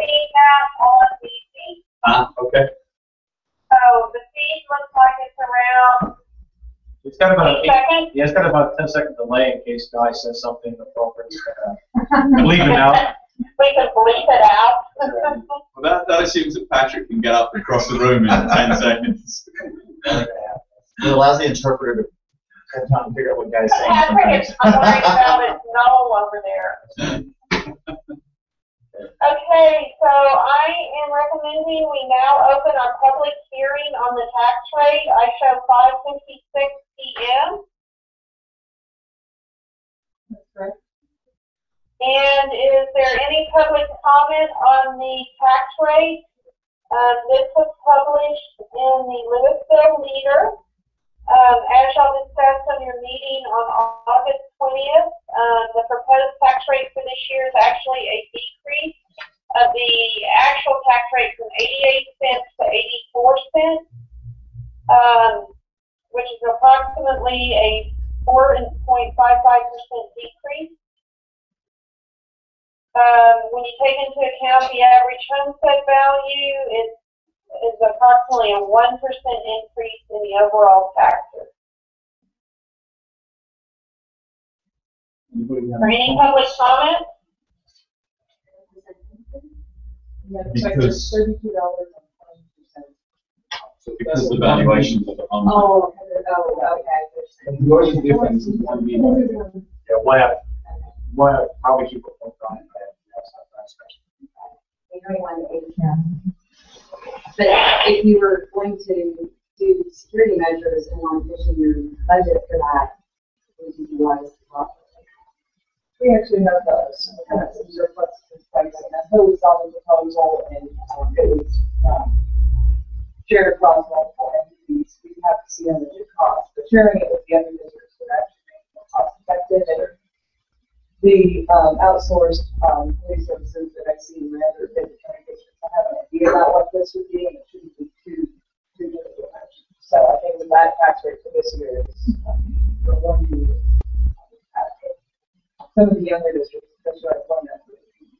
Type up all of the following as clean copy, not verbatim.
seeing that on the feed. Okay. So the feed looks like it's around It's got about 8 seconds. Yeah, it's got about a 10-second delay in case Guy says something appropriate. Leave him out. We can bleep it out. Well, that assumes that Patrick can get up across the room in 10 seconds. It allows the interpreter to have time to figure out what Guy's saying. Patrick is worried about his null over there. Okay, so I am recommending we now open our public hearing on the tax rate. I show 5:56 p.m. That's correct. And is there any public comment on the tax rate? This was published in the Louisville Leader. As y'all discussed on your meeting on August 20th, the proposed tax rate for this year is actually a decrease of the actual tax rate from 88 cents to 84 cents, which is approximately a 4.55% decrease. When you take into account the average homestead value, it is approximately a 1% increase in the overall taxes. Any public comment? Because $32.22. So because the valuations of the home. Oh, okay. The only difference is one meter. Yeah, one probably keep a point on it. But if you were going to do security measures and want to issue your budget for that, would you utilize the property? We actually have those. Surplus pricing. That's what we saw the proposal, and it was shared across multiple entities. We have to see how much it costs, but sharing it with the other districts would actually make it more cost effective. And the outsourced police services that I see in the other county districts, I have an idea about what this would be, and it shouldn't be too difficult. So I think that tax rate for this year is going to be some of the younger districts, especially like one that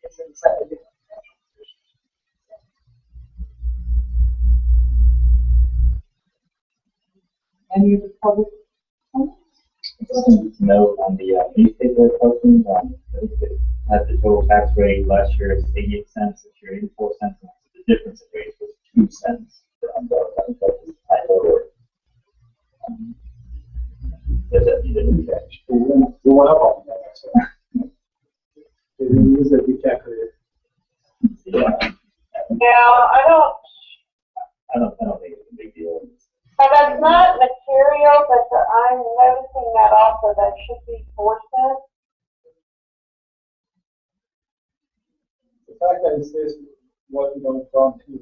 is in slightly different financial positions. Any of the public comments? Note on the newspaper posting, at the total tax rate last year is 88 cents, this year 84 cents. The difference in rates was 2 cents. Does that need a new tax? We went up on that. So. They didn't use it, we calculated. Yeah. I don't think it's a big deal. that's not material, but I'm noticing that also, that should be 4 cents. The fact that it says what you don't from to,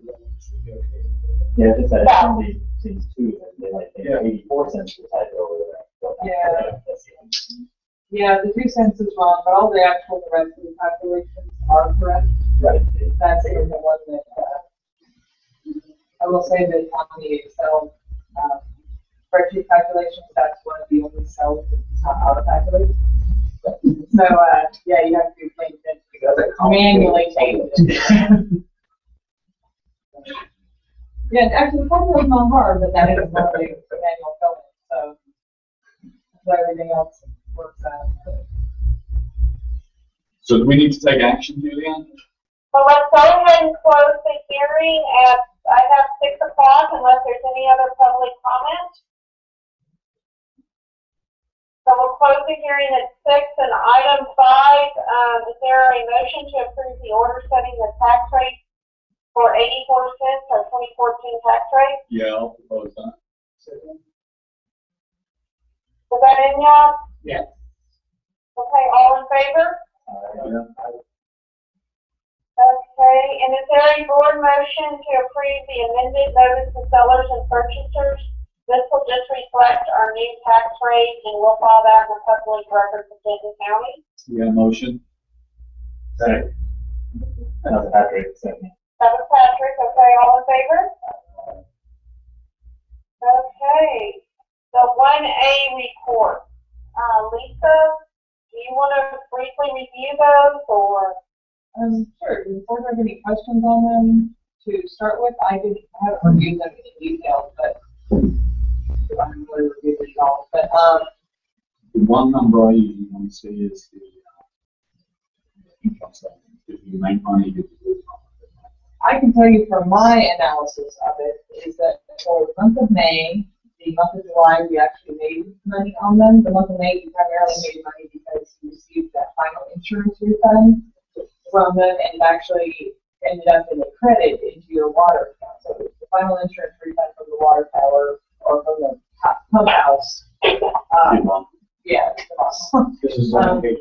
should be okay. Yeah, just that it only seems 2, and they might think 84 cents is type over there. Yeah, the 2 cents is wrong, but all the rest of the calculations are correct. Right. That's the one that I will say that on the Excel spreadsheet calculations, that's one of the only cells that's not auto calculated. So yeah, you have to be paying attention to manually change it. Yeah, actually, the formula is not hard, but that is one of the manual filling. So everything else works out. So do we need to take action, Julianne? So let's go ahead and close the hearing at, I have 6 o'clock unless there's any other public comment. So we'll close the hearing at 6, and item 5, is there a motion to approve the order setting the tax rate for 84 cents or 2014 tax rate? Yeah, I'll propose that. Was that in, y'all? Yeah. Okay, all in favor? Okay, and is there a board motion to approve the amended notice to sellers and purchasers? This will just reflect our new tax rate, and we'll file that in the public records of Denton County. Yeah, motion. Second. Another Patrick, second. That was Patrick. Okay, all in favor? Okay, the 1A report. Lisa, do you want to briefly review those, or? Sure. Does the board have any questions on them to start with? I haven't reviewed them in detail, but I haven't really reviewed it all. But The one number I usually want to see is the income statement. If you make money, if you lose money. I can tell you from my analysis of it is that for the month of May, the month of July, we actually made money on them. The month of May, we primarily made money because we received that final insurance refund from them, and it actually ended up in a credit into your water account. So the final insurance refund from the water tower or from the pump house. Yeah, it's awesome. This is on page.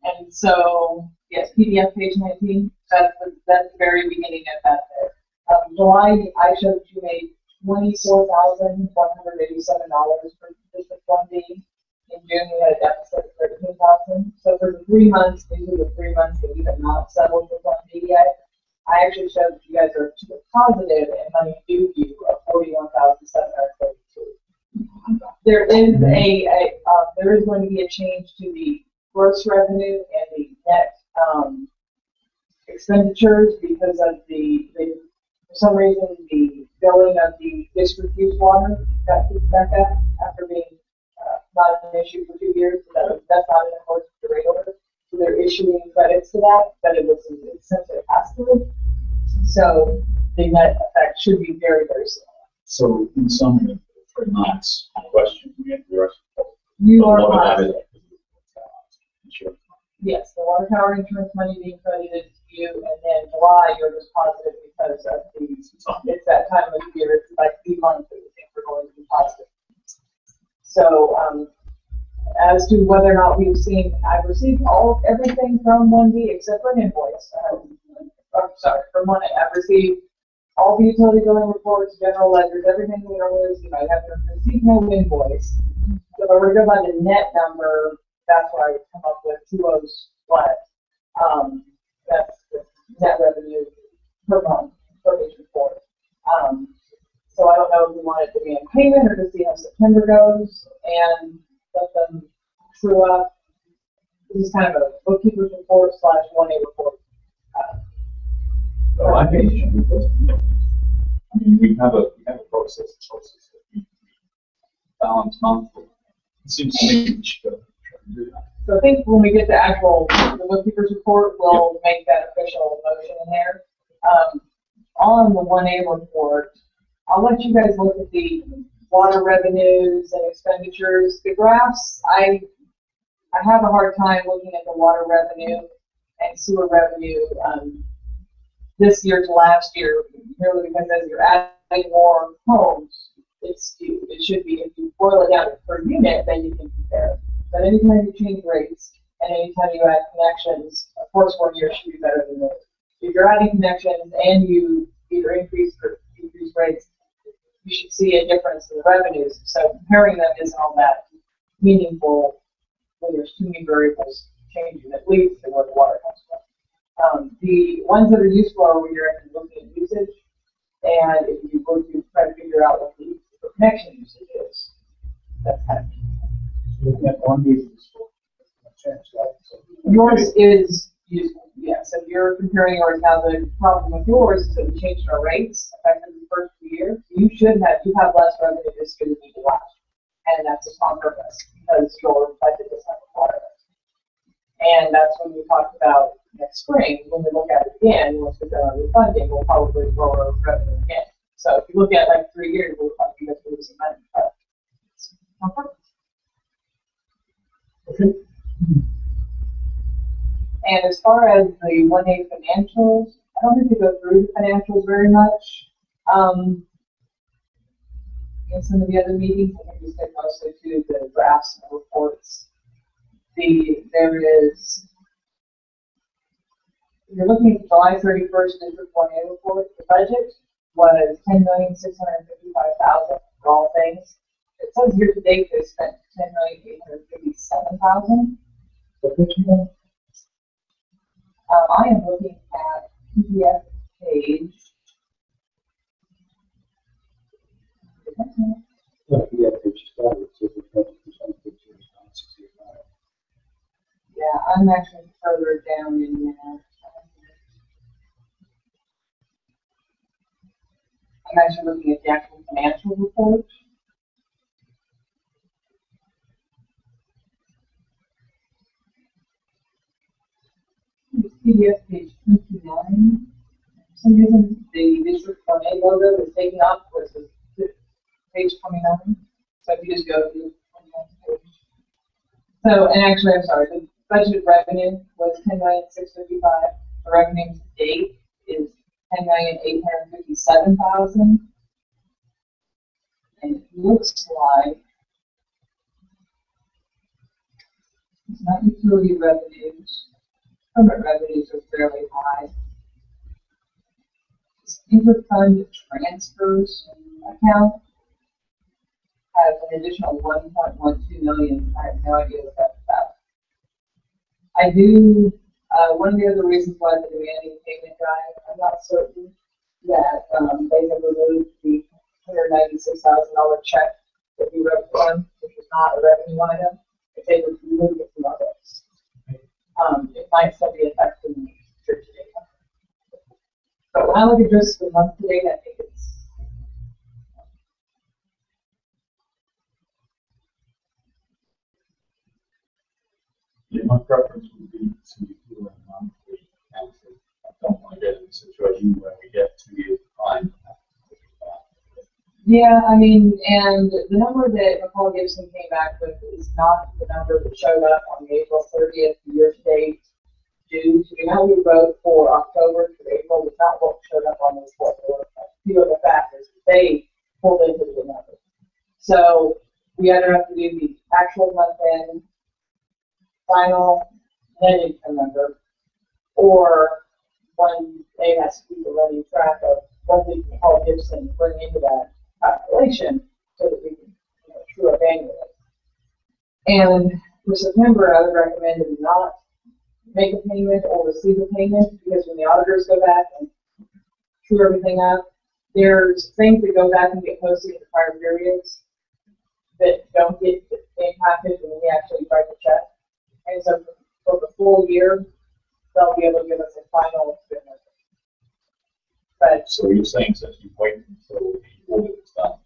And so, yes, PDF page 19, that's the very beginning of that there. July, I showed you made $24,187 for District 1D. In June, we had a deficit of $13,000. So for the 3 months, these are the 3 months that we have not settled with 1D yet. I actually showed that you guys are to the positive and money due you of $41,732. There is there is going to be a change to the gross revenue and the net expenditures because of for some reason the billing of the district use water got kicked back up after being not an issue for 2 years. So that's not in accordance with the rate order. So they're issuing credits to that, but it was essentially a pass-through. So the net effect should be very, very similar. So in summary, for Matt's question, we have the rest of You are a lot of that positive. Insurance. Yes, the water tower insurance money being credited to you, and then July you're just positive because of it's that time of year, it's like the month that we think we're going to be positive. So, as to whether or not I've received everything from 1D except for an invoice. From 1A. I've received all the utility billing reports, general ledgers, everything we normally receive. I have received no invoice. So if I were to go by the net number, that's where I would come up with 2 flat. That's the net revenue per month for each report. So I don't know if we want it to be in payment or to see how September goes and let them true up. This is kind of a bookkeeper's report / 1A report. Well, I think it should be posted. I mean, we have a process of choices that we balance monthly. It seems to me we should go try and do that. So I think when we get the bookkeeper's report, we'll make that official motion in there. On the 1A report, I'll let you guys look at the water revenues and expenditures. The graphs, I have a hard time looking at the water revenue and sewer revenue this year to last year, merely because as you're adding more homes, it's skewed. It should be, if you boil it down per unit, then you can compare. But anytime you change rates and anytime you add connections, of course 1 year should be better than the other. If you're adding connections and you either increase or decrease rates, you should see a difference in the revenues. So comparing them isn't all that meaningful when there's too many variables changing that leads to where the water comes from. The ones that are useful are when you're actually looking at usage, and if you go to try to figure out what the connection usage is, that's kind of key. Looking at one meeting is change that. So Yours is useful, yes. So you're comparing yours. Now the problem with yours is that we changed our rates effective the first of the year. You have less revenue this year than you did last year, and that's just on purpose because your budget does not require it. And that's when we talked about next spring, when we look at it again, once we've done our refunding, we'll probably lower revenue again. So if you look at like 3 years, we'll probably be losing money, but it's on purpose. Okay. And as far as the 1A financials, I don't think we go through the financials very much. In some of the other meetings, I think we stick mostly to the graphs and reports. You're looking at July 31st District 1A report. The budget was $10,655,000 for all things. It says year to date they spent $10,857,000. I am looking at PDF page. Yeah, I'm actually further down in there. I'm actually looking at the actual financial report. PDF page 29. For some reason, the district from A logo is taken off versus page 29. So if you just go to the 29 page. So, and actually, I'm sorry, the budgeted revenue was $10,655,000. The revenue to date is $10,857,000. And it looks like it's not utility revenues. Permit revenues are fairly high. This interfund transfers account has an additional 1.12 million. I have no idea what that's about. I do, one of the other reasons why the demanding payment guide, I'm not certain that they have removed the $196,000 check that we wrote for them, which is not a revenue item. If they would remove it from our books. It might still be affecting the church data. But when I look at just the month to date, I think it's Yeah, my preference would be to do a monthly council. I don't want to get in a situation where we get 2 years behind. yeah, I mean, and the number that Nicole Gibson came back with is not the number that showed up on the April 30th year-to-date due. So, you know, we wrote for October to April, was not what showed up on the report. There were a few other factors that they pulled into the number. So we either have to do the actual month-end final net income number, or one they have to be running track of what we can call Gibson bring into that calculation so that we can, you know, true up annually. And for September, I would recommend that we not make a payment or receive a payment, because when the auditors go back and true everything up, there's things that go back and get posted in the prior periods that don't get impacted when we actually write the check. And so for the full year, they'll be able to give us a final estimate. But So you're saying since you wait until the audit is done?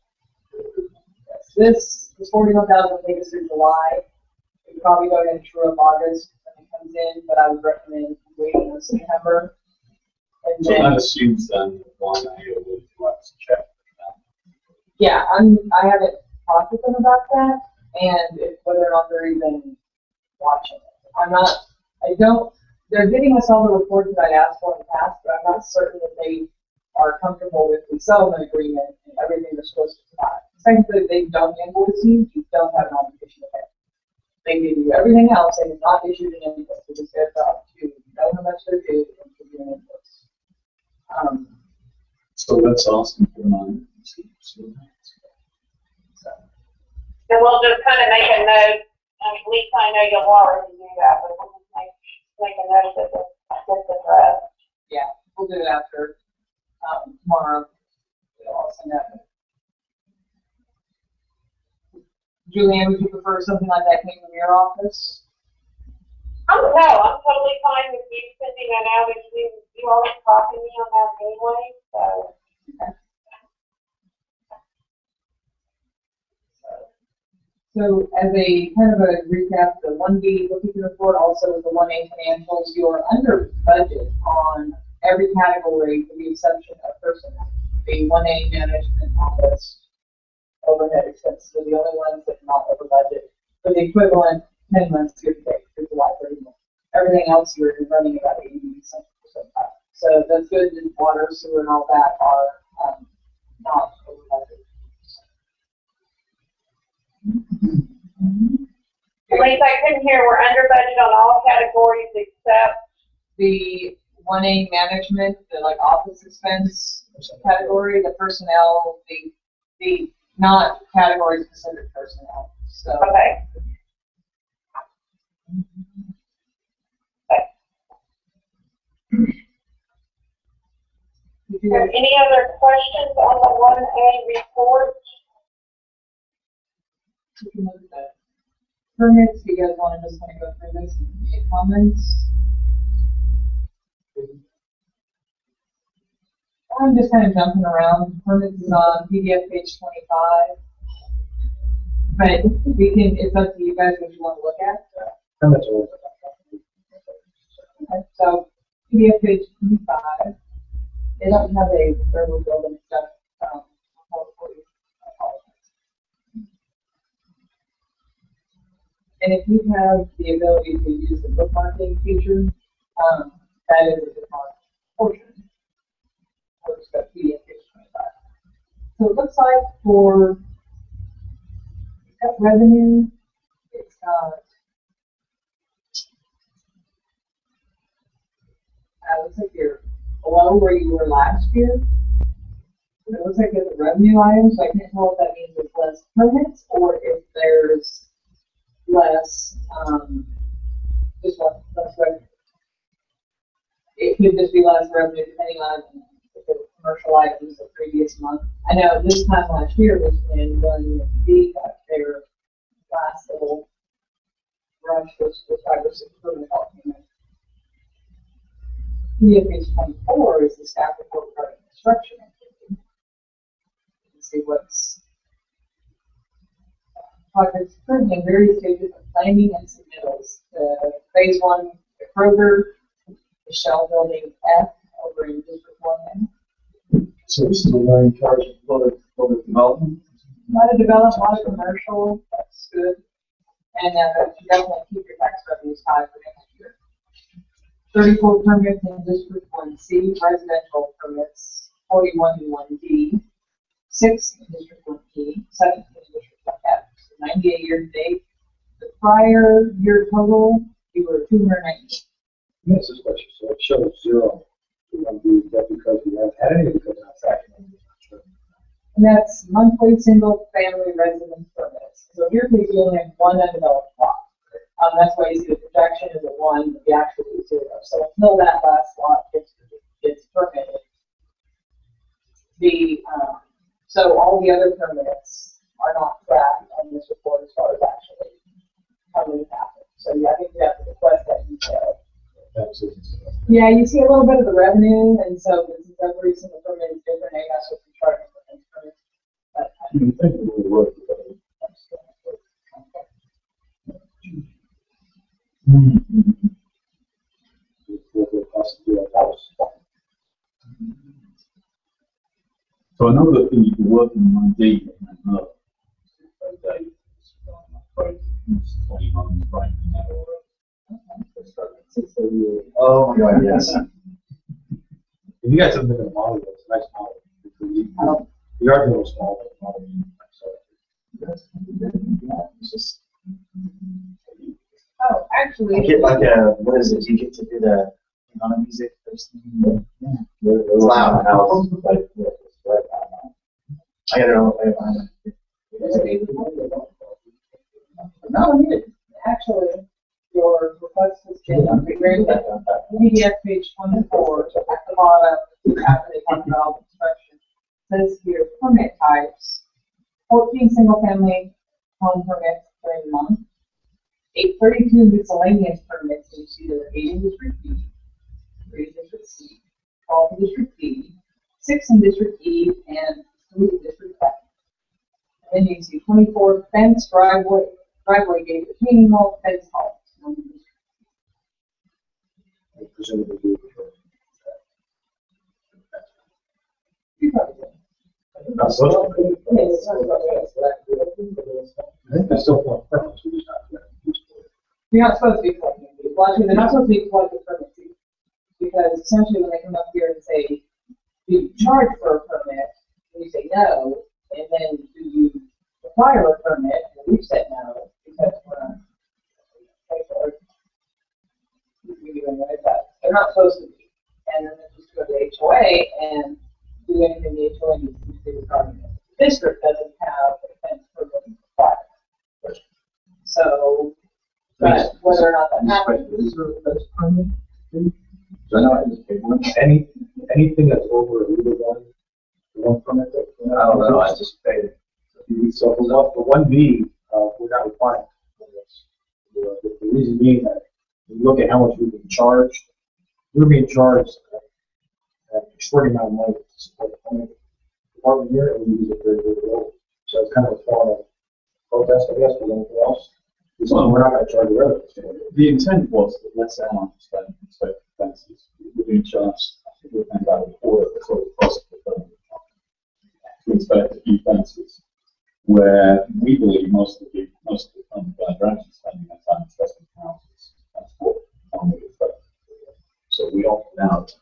this 41,000 take us through July. We could probably go ahead and true up August when it comes in, but I would recommend waiting until September. And So then, that assumes then that one year will write a check. yeah, I haven't talked with them about that, and if, whether or not they're even watching it. They're giving us all the reports that I asked for in the past, but I'm not certain that they are comfortable with the settlement agreement and everything they're supposed to provide. Technically, if they don't invoice you, you don't have an obligation to pay. They give you everything else, they have not issued an invoice, which is their job to know how much they're due and give you an invoice. So that's asking for money. And we'll just kind of make a note, at least I know you'll already do that, but we'll just make a note that this address. Yeah, we'll do it after tomorrow. I'll send that. Julianne, would you prefer something like that came from your office? I'm totally fine with you sending that out, if you always copy me on that anyway, so. So as a kind of a recap, the 1B bookkeeping report, also the 1A financials, you're under budget on every category with the exception of personnel. The 1A management office overhead expenses are the only ones that are not over budget for the equivalent 10 months year to date through July 31. Everything else you're running about 80% up. So that's good. The water, sewer, and all that are not over budget. At least I couldn't hear, we're under budget on all categories except. The 1A management, the like office expense category, the personnel, the not category specific personnel. So. Okay. Any other questions on the 1A report? You can look at that. Permits, do you guys want to just kind of go through this and make comments? I'm just kind of jumping around. Permits is on PDF page 25. But we can, it's up to you guys what you want to look at. Permits are over. Okay, so PDF page 25. They don't have a verbal building stuff. And if you have the ability to use the bookmarking feature, that is a bookmark portion. Works at PDF page 25. So it looks like for it's got revenue, it's got looks like you're below where you were last year. It looks like it's a revenue item, so I can't tell if that means there's less permits or if there's less, just less revenue. It could just be less revenue depending on if it was commercial items the previous month. I know this time last year was when B got their last little rush, which was 5 or 6 permit payments. Page 24 is the staff report regarding construction activity. You can see what's projects currently in various stages of planning and submittals. Phase 1, the Kroger, the Shell Building F over in District 1. So this is a learning charge for the development. A lot of development, a lot of commercial, that's good. And you definitely keep your tax revenues high for next year. 34 permits in District 1C, residential permits, 41 in 1D, 6 in District 1E, 7 in District 1F, so 98 year to date. The prior year total, you were 290. Yes, this question, so it shows 0. Is that because we haven't had any, because we're not tracking any? And that's monthly single family residence permits. So here we only have one undeveloped lot. That's why you see the projection is at 1, but the actual is 0. So until that last lot gets permitted, so all the other permits are not tracked on this report as far as actually how many happen. So yeah, I think we have to request that detail. Yeah, you see a little bit of the revenue, and so this is every single permit is different. They have to charge different permits. But I think it will work. So I know that the working on D and another day, 20 months right now. Oh my God, yes. If you got something in the model, that's a nice model. You are a little small, but model. oh, actually, I get like a, what is it? You get to do the music first thing. Yeah. It's loud. I gotta know. no, actually, your request has been upgraded. PDF page 24 at the bottom after they talk about construction says here permit types: 14 single family home permits during the month, 832 miscellaneous permits. You see there are 8 in District B, 3 in District C, 12 in District D, 6 in District E, and 3 in District F. And then you see 24 fence, driveway gate, retaining wall, fence homes. Presumably do it. Not so. I think that's still one purpose. You're not supposed to be collecting these. Well, actually, they're not supposed to be collecting permits because essentially when they come up here and say, do you charge for a permit? And you say no, and then do you require a permit? And we've said no because we're not pay for it. But they're not supposed to be. And then they just go to the HOA and do anything the HOA needs to do regarding it. The district doesn't have a fence permit requirement. So, but whether or not that happens. So I know I just paid one. Anything that's over a legal one permit. I don't know. I just paid it. So for 1B, we're not requiring this. The reason being that we look at how much we can charge we're being charged an extraordinary amount of money to support the plumbing department here, and we use it very, very low. So it's kind of a form of protest, I guess, with anything else. So we're not going to charge the residents. The intent was that let's airline spend inspect fences. We're being charged, I think we're paying about a quarter of the total cost of the firm to inspect a few fences, where we believe most of the fund are actually spending their time inspecting houses. That's what we expect. So we opted out.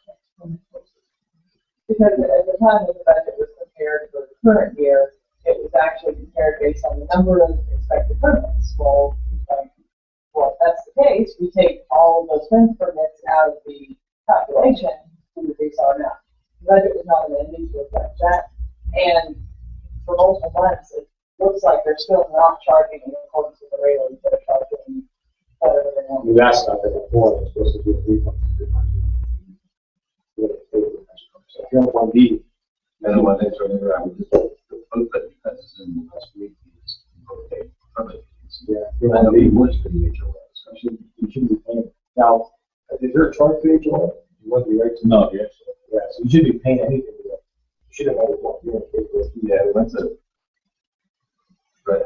Because at the time that the budget was prepared for the current year, it was actually compared based on the number of expected permits. Well, if that's the case, we take all of those fence permits out of the calculation to reduce our amount. The budget was not amended to reflect that, and for multiple months, it looks like they're still not charging in accordance with the railings. They're charging whatever they want. You asked about that before, it's supposed to be a refund. So if you're on 1B, And one thing to remember, I would just hope that because it's in the last week, it's okay, permit. yeah, if you're I on know 1B, much for the HOA, so you shouldn't be paying. Now, is there a charge for HOA? You want to be right to No, yes. Yeah, so you shouldn't be paying anything. You should have always what you're going to pay for it. yeah, that's a. Right.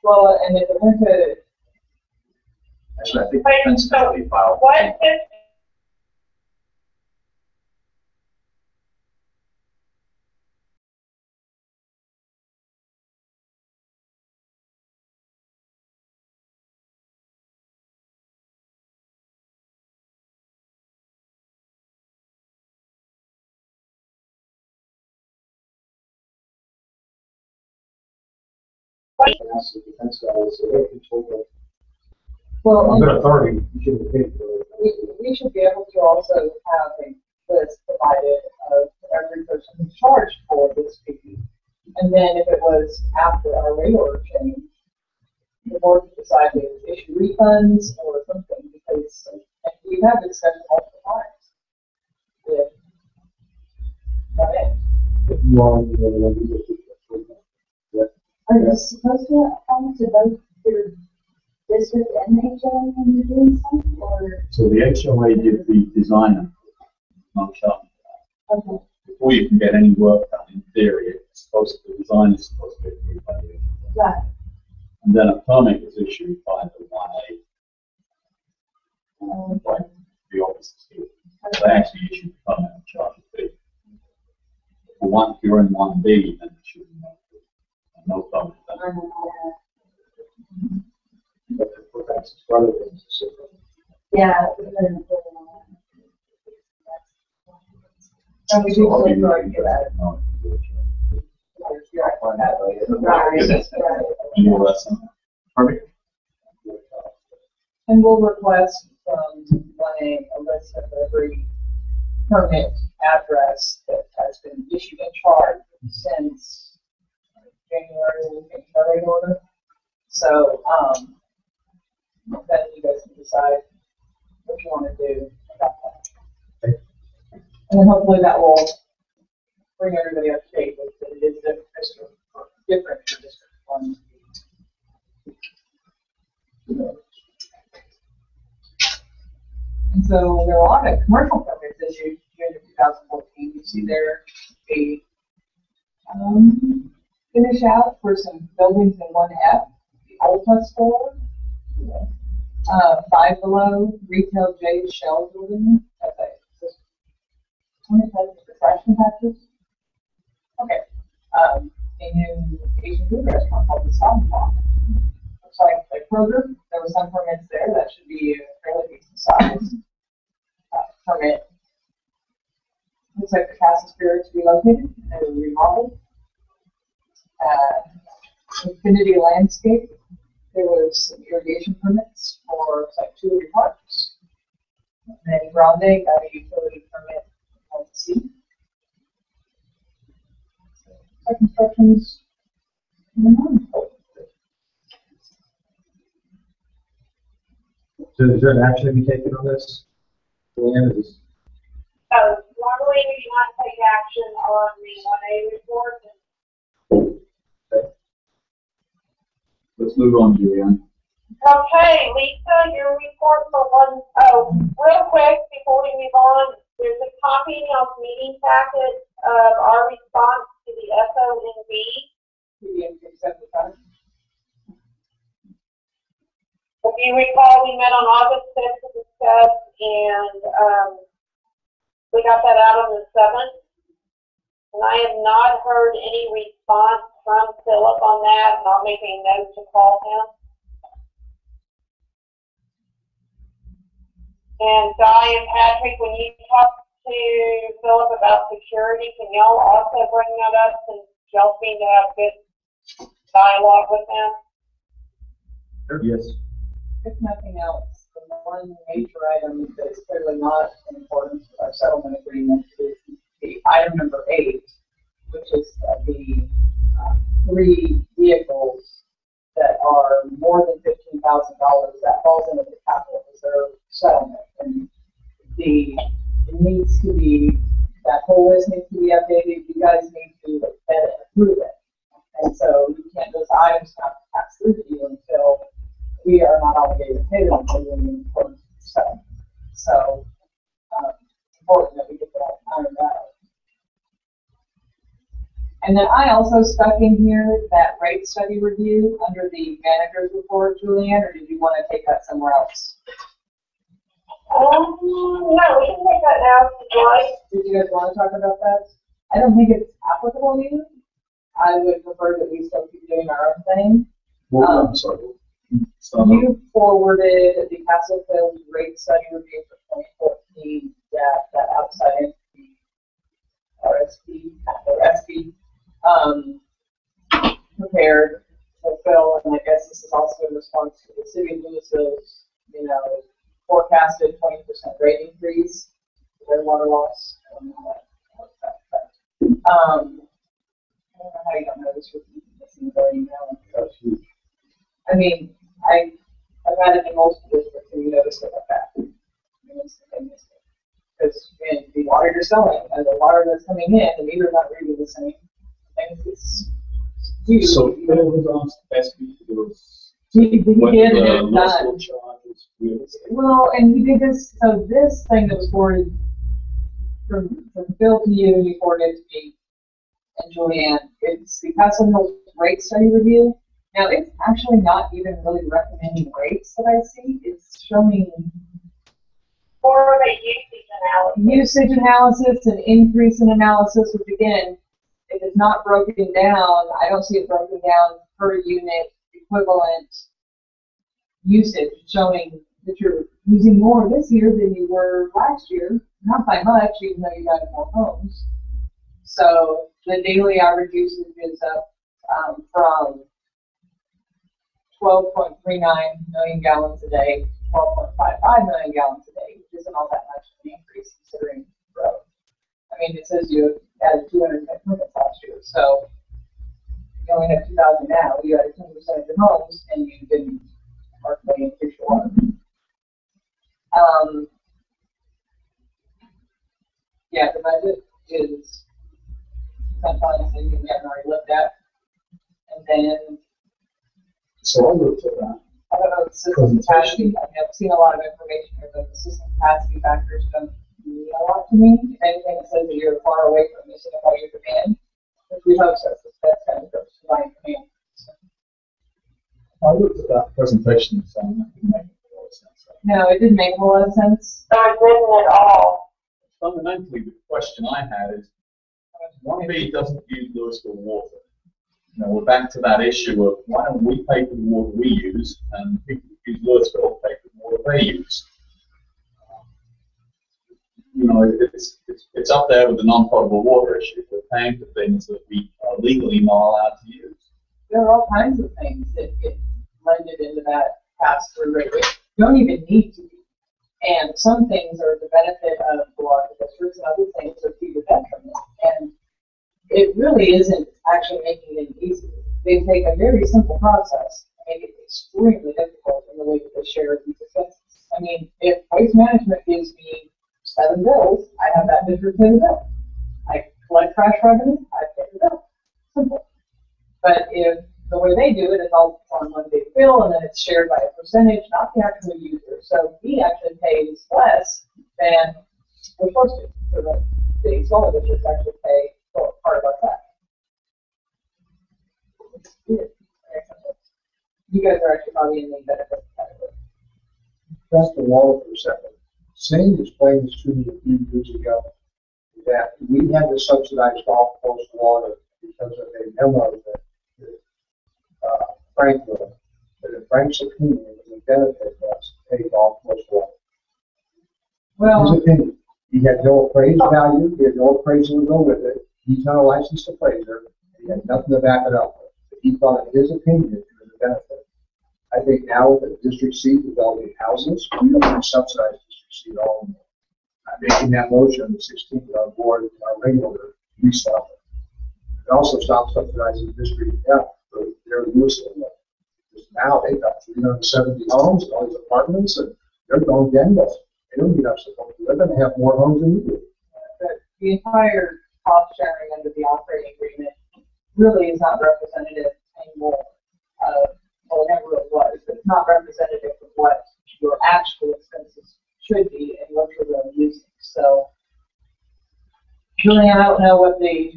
Well, and if it went to, Actually, I think Wait, that's so actually filed. what is, Ask the defense guys, so they control the, well, on their authority, you shouldn't pay for it. we should be able to also have a list provided of every person who's charged for this fee. And then if it was after our rate order change, the board could decide to issue refunds or something, because we've had this discussion multiple times with, okay. If you are, you know, when you get to yeah. Are you supposed to come to both your district and HOA when you're doing something, or? So the HOA did the designer, not charged. Okay. Before you can get any work done, in theory, it's supposed to, the design is supposed to be approved by the HOA. Right. And then a permit is issued by the 1A, like the officers do. They actually issue the permit and charge a fee. For one, if you're in 1B, then there should be no permit. But for that's rather than specific. Yeah. And we do So I'll be still try to looking get for at that. No, it. Right. you know, that's perfect. And we'll request from 1A a list of every permit address that has been issued and charged since January, when we came to our rate order. So, then you guys can decide what you want to do about that. Okay. And then hopefully that will bring everybody up to date with that it is different for District 1. And so there are a lot of commercial permits issued during 2014. You see there a finish out for some buildings in 1F, the Ulta store, 5 Below, Retail J Shell building, that's like 20% refreshment taxes. Okay. A new Asian food restaurant called the Stop and Walk. Looks like Kroger. There were some permits there. That should be a fairly decent size permit. Looks like the Casa Spirits relocated and remodeled. Infinity Landscape. There was some irrigation permits for like 2 of your parks. And then Grande got a utility permit on the sea. So construction's going on. So is there an action to be taken on this? Joanne, is so normally we do not take action on the 1A report. Let's move on, Julianne. Okay, Lisa, your report for one, oh, real quick, before we move on, there's a copy of meeting packet of our response to the FOMB. If you recall, we met on August 5th to discuss, and we got that out on the 7th. And I have not heard any response from Philip on that, and I'll make a note to call him. And Guy and Patrick, when you talk to Philip about security, can y'all also bring that up since y'all seem to have good dialogue with them? Yes. If nothing else, the one major item that is clearly not important to our settlement agreement is the item number 8, which is the 3 vehicles that are more than $15,000 that falls into the capital reserve settlement. And it needs to be, that whole list needs to be updated. You guys need to vet it and approve it. And so you can't, those items not pass through to you until we are not obligated to pay them until we're in accordance with the settlement. So it's important that we get that ironed out. And then I also stuck in here that rate study review under the manager's report, Julianne, or did you want to take that somewhere else? No, we can take that now if you'd like. Did you guys want to talk about that? I don't think it's applicable to you. I would prefer that we still keep doing our own thing. Well, I'm sorry. You forwarded the Castlefield rate study review for 2014 that outside entity, RSP, or SB, prepared for Phil, and I guess this is also in response to the city of Louisville's, forecasted 20% rate increase for their water loss. I don't know how you don't know this with missing the email. That's huge. I mean, I've had it in multiple districts, and you notice it like that. Because when the water you're selling and the water that's coming in, the meter's not reading the same thing. It's huge. So Phil was asked SB to do He did, and it's done. charges. Well, and he did this, so this thing that was forwarded from Phil to you, and you forwarded to me and Julianne, it's the Castlefield rate study review. Now, it's actually not even really recommending rates that I see. It's showing Or the usage analysis. usage analysis and increase in analysis, which again, if it's not broken down, I don't see it broken down per unit equivalent usage, showing that you're using more this year than you were last year, not by much, even though you got more homes. So the daily average usage is up from 12.39 million gallons a day, 12.55 million gallons a day, which isn't all that much of an increase considering growth. I mean, it says you added 210 permits last year, so you only have 2,000 now. You added 10% of your homes, and you didn't markedly increase your water. Yeah, the budget is sometimes something we haven't already looked at, and then. So I looked at that. I don't know the system capacity. I mean, I've seen a lot of information here, but the system capacity factors don't mean a lot to me. If anything, it says that you're far away from missing all your demand, which we hope so. That's kind of providing demand. So. I looked at that presentation and saying that didn't make a lot of sense. No, it didn't make a lot of sense. So it didn't at all. Fundamentally, the question I had is, 1B doesn't use Louisville water. We're back to that issue of why don't we pay for the water we use, and people who use Louisville pay for the water they use. It's up there with the non-potable water issue. We're paying for things that we are legally not allowed to use. There are all kinds of things that get blended into that pass-through rate. You don't even need to be. And some things are the benefit of the larger districts, and other things are to your detriment. And it really isn't actually making it easy. They take a very simple process and make it extremely difficult in the way that they share these expenses. I mean, if waste management gives me 7 bills, I have that district pay the bill. I collect trash revenue, I pay the bill. Simple. But if the way they do it is all on one big bill, bill, and then it's shared by a percentage, not the actual user. So he actually pays less than we're supposed to. For the solar districts actually pay for part of our tax. It's weird. You guys are actually probably in the benefit category. That's the water for a second. Same explained this to me a few years ago, that we had to subsidize golf course water because of a memo that Frank wrote. But in Frank's opinion, it was a benefit to us to pay golf course water. Well, His opinion. He had no appraised value, he had no appraisal to go with it. He's not a licensed appraiser. He had nothing to back it up with. But he thought, in his opinion, it was a benefit. I think now with the district seat developing houses, we don't want to subsidize district seat at all. I'm making that motion on the 16th on board, our regular, we stop it. It also stops subsidizing district F for their use of it. Because now they've got 370 homes, all these apartments, and they're going gangbusters. They don't need our support. They're going to have more homes than we do. but the entire cost sharing under the operating agreement really is not representative anymore of, well, it never really was, but it's not representative of what your actual expenses should be and what you're really using. So, Julian, I don't know what the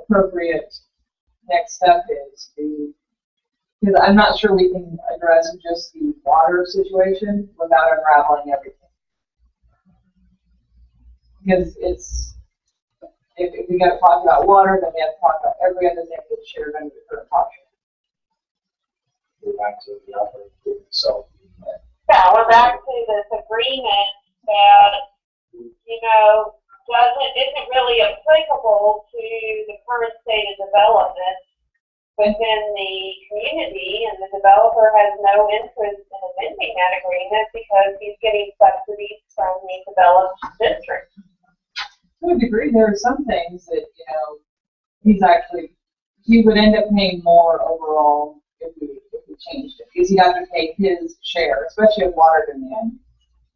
appropriate next step is because I'm not sure we can address just the water situation without unraveling everything. Because if we got to talk about water, then we have to talk about every other thing that's shared under the current contract. Go back to the operating agreement itself. Yeah, we're back to this agreement that, isn't really applicable to the current state of development within the community, and the developer has no interest in amending that agreement because he's getting subsidies from the developed district. To a degree, there are some things that, he would end up paying more overall if we changed it, because he'd have to pay his share, especially of water demand,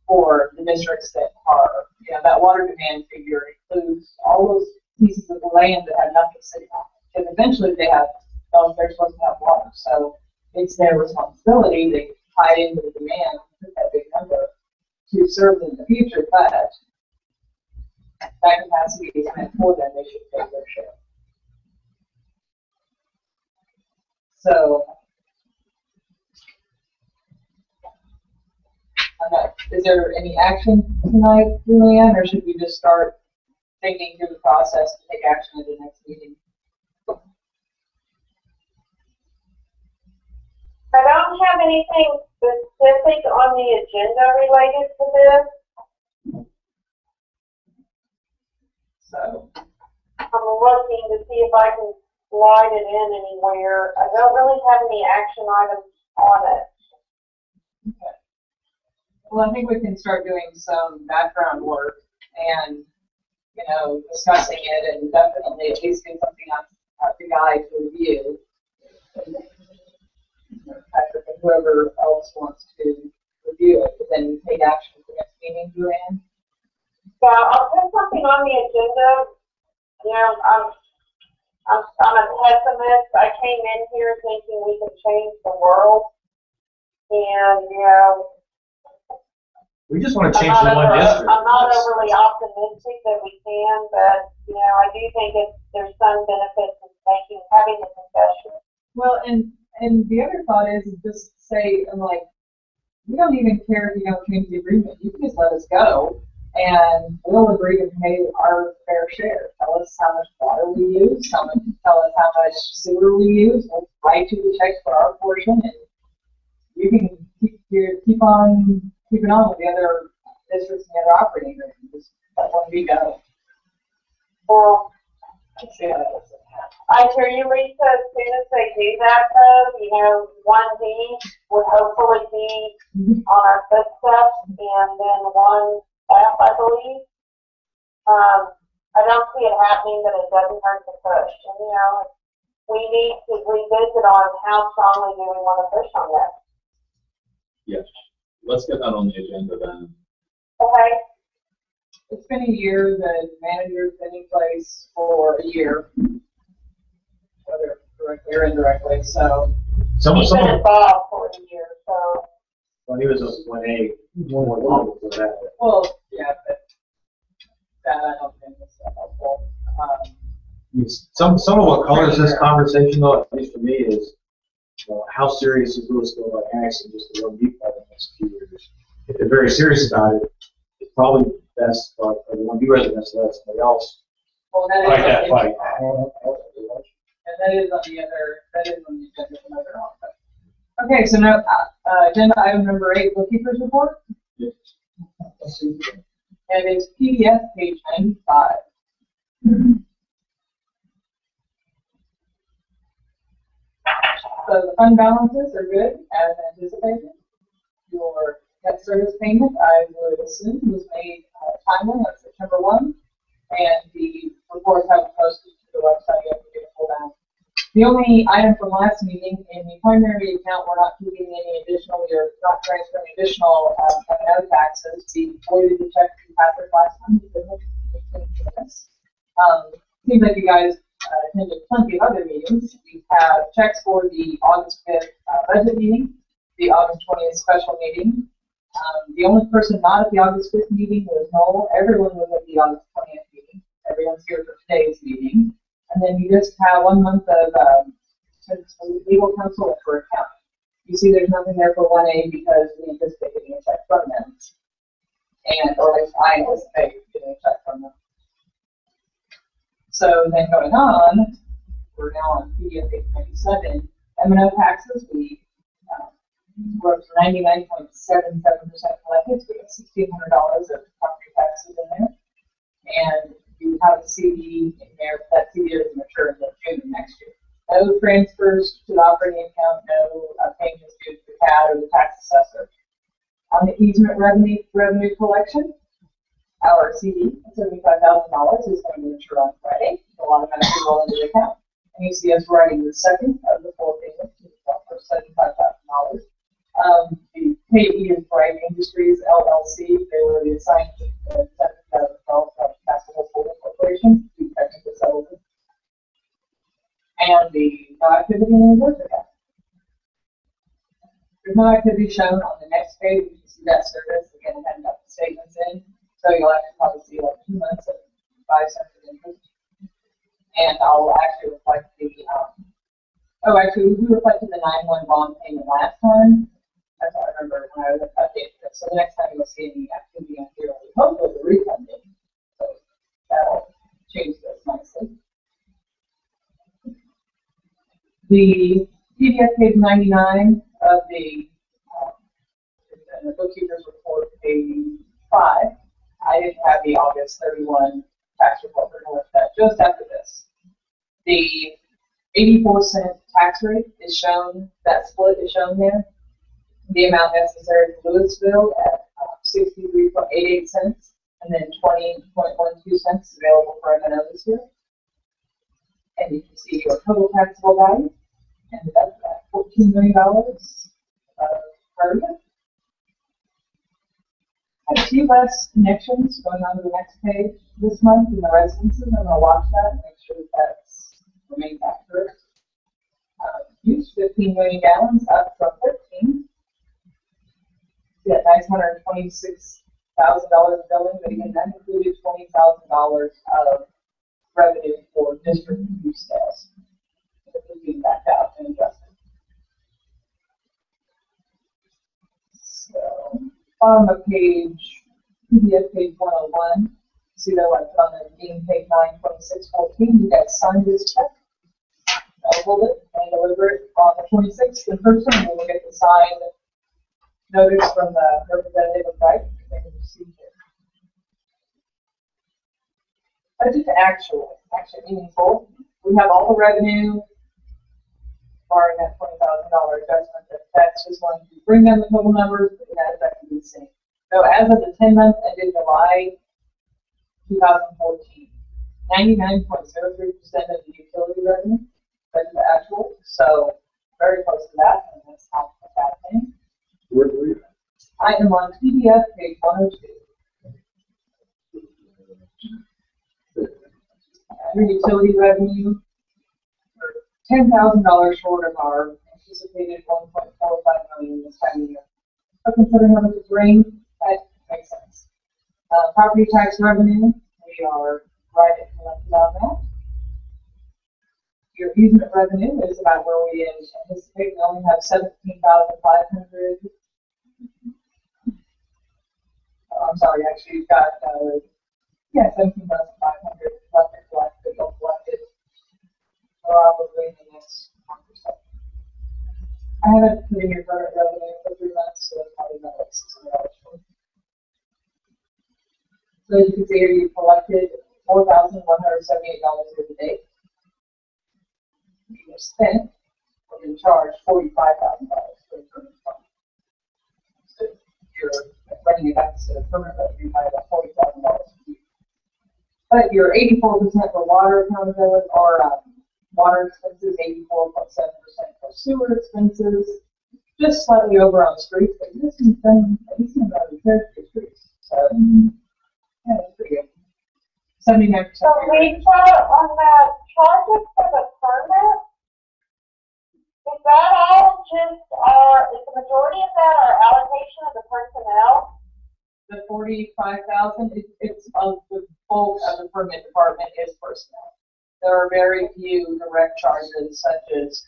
for the districts that are, that water demand figure includes all those pieces of the land that have nothing sitting on it. Because eventually they're supposed to have water. So it's their responsibility, they tie it into the demand, that big number, to serve them in the future, but that capacity is meant for them, they should pay their share. So, is there any action tonight, Julianne, or should we just start thinking through the process to take action at the next meeting? I don't have anything specific on the agenda related to this. So, I'm looking to see if I can slide it in anywhere. I don't really have any action items on it. okay. Well, I think we can start doing some background work and, discussing it, and definitely at least get something on the guide to review. Patrick and whoever else wants to review it, but then take action at the next meeting, Joanne. Yeah, I'll put something on the agenda. I'm a pessimist. I came in here thinking we could change the world, and We just want to change the one district. I'm not overly optimistic that we can, but I do think there's some benefits in having the discussion. Well, and the other thought is just say, we don't even care if you don't change the agreement. You can just let us go, and we'll agree to pay our fair share. Tell us how much water we use, tell us how much sewer we use. We'll write you the checks for our portion, and you can keep on keeping on with the other districts and the other operating agreements. Just let one be go. Well, Let's see how that looks. I hear you, Lisa. As soon as they do that, though, 1D would hopefully be on our footsteps, and then 1F, I believe. I don't see it happening, but it doesn't hurt to push. And, we need to revisit on how strongly do we want to push on that. Yes. Let's get that on the agenda then. Okay. It's been a year. The manager's been in place for a year, whether directly or indirectly. So Someone involved for for the year, so. Well, he was a 1A, more long before that. Well, yeah, but that I don't think is so helpful. Some of what colors this conversation, though, at least for me, is how serious is Louisville about annexing just the one depot in the next few years? If they're very serious about it, it's probably best for the one B residents to let somebody else Well, that is fight that on fight. And that is on the agenda for another one. Okay, so now, agenda item number 8, bookkeeper's report. Yes. And it's PDF page 95. So the fund balances are good as anticipated. Your debt service payment, I would assume, was made timely on September 1, and the reports have been posted to the website. You have to get it pulled out. The only item from last meeting in the primary account, we're not keeping any additional, we're not transferring additional M&O taxes. We voided the check to Patrick last time. Seems like you guys attended plenty of other meetings. We have checks for the August 5th budget meeting, the August 20th special meeting. The only person not at the August 5th meeting was Noel. Everyone was at the August 20th meeting. Everyone's here for today's meeting. And then you just have 1 month of legal counsel for accounting. You see there's nothing there for 1A because we anticipate getting a check from them. And, or at least I anticipate getting a check from them. So then going on, we're now on PDF page 97. M&O taxes, we we're up to 99.77% collected. So we have $1,600 of property taxes in there. And you have a CD in there, but that CD is mature until June of next year. No transfers to the operating account, no payments due to the CAD or the tax assessor. On the easement revenue collection, our CD, $75,000, is going to mature on Friday. It'll automatically roll into the account. And you see us writing the second of the 4 payments for $75,000. The Pay Bright Industries LLC, they were the assigned to $70,000 from Castle Holding Corporation. We technically settled it. And the no activity in the reserve account. There's no activity shown on the next page. You can see that service. Again, I haven't got the statements in. So you'll actually probably see like 2 months of 5 cents of interest. And I'll actually reflect the, actually, we reflected the 9-1 bond payment last time. That's what I remember when I was updating this. So the next time you'll see any activity on here, hopefully the refunding. So that'll change this nicely. The PDF page 99 of the bookkeeper's report, page 5. I didn't have the August 31 tax report. We're going to look at that just after this. The 84-cent tax rate is shown, that split is shown there. The amount necessary for Louisville at 63.88 cents, and then 20.12 cents available for M&O this year. And you can see your total taxable value, and that's at $14 million per year. I have a few less connections going on to the next page this month in the residences. I'm going to watch that and make sure that that's remains accurate. Use 15 million gallons, up from 13. See that nice $126,000 billing, but again, that included $20,000 of revenue for district use sales. So we'll be back out and adjust it. So, bottom of page, PDF page 101, see that what's on the beginning page 9/26/14, you guys signed this check. I'll hold it and deliver it on the 26th in person, and we'll get the signed notice from the representative of Bright. Budget to actually meaningful. We have all the revenue, barring that $20,000 adjustment. That's just going to bring down the total numbers, but that is actually the same. So as of the 10 months ended July 2014, 99.03% of the utility revenue is the actual. So very close to that, and that's not a bad thing. Where were you? I am on PDF page 102. Your utility revenue, $10,000 short of our anticipated 1.45 million this time of year. So considering how much it's rained, that makes sense. Property tax revenue, we are right at collected on that. Your easement revenue is about where we anticipate. We only have 17,500. I'm sorry, actually, you've got 17,500 left to collect, but you'll collect it probably in the next month or so. I haven't put in your current revenue for 3 months, so it's probably not like $600. So as you can see here, you collected $4,178 year to date. You spent or been charged $45,000 for the permanent fund. So you're running it back to the permanent revenue by about $40,000 a year. But your 84% for water accountability or water expenses, 84.7% for sewer expenses, just slightly over on streets, but this has been a decent amount of repairs to streets. So yeah, that's pretty good. 79%. So Lisa, on that charges for the permit, is that all just is the majority of that our allocation of the personnel? The 45,000, it's the bulk of the permit department is personnel. There are very few direct charges such as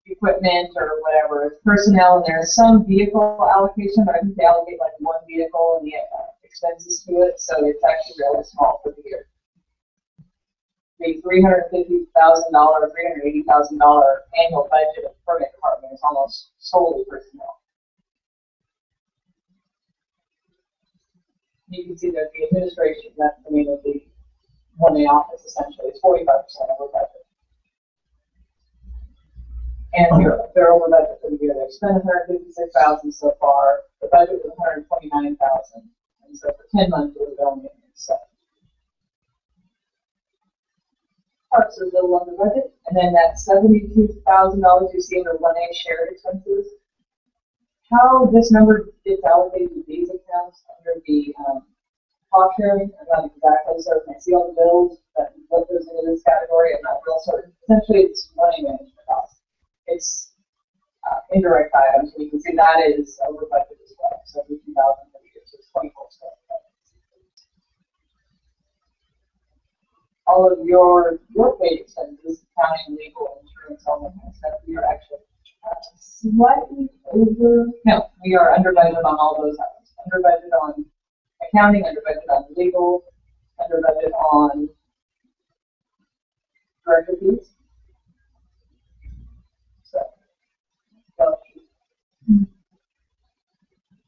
equipment or whatever. It's personnel, and there's some vehicle allocation, but I think they allocate like one vehicle and the expenses to it, so it's actually really small for the year. The $350,000, $380,000 annual budget of the permit department is almost solely personnel. You can see that the administration, that's the name of the one in the office essentially, is 45% of our budget. And they're over budget for the year. They've spent $156,000 so far. The budget was $129,000, and so for 10 months it was only $7,000. Parks are a little under budget, and then that $72,000 you see under 1A shared expenses. How this number gets allocated to these accounts under the cost sharing, I'm not exactly certain. I see all the bills that what goes into this category. I'm not real certain. Essentially, it's money management costs. It's indirect items. We can see that is over budget as well. So $50,000 for the year, so it's 24%. All of your paid expenses, accounting, legal, insurance, all that kind of stuff, we are actually slightly over. No, we are under budget on all those items. Under budget on accounting, under budget on legal, under budget on director fees. So do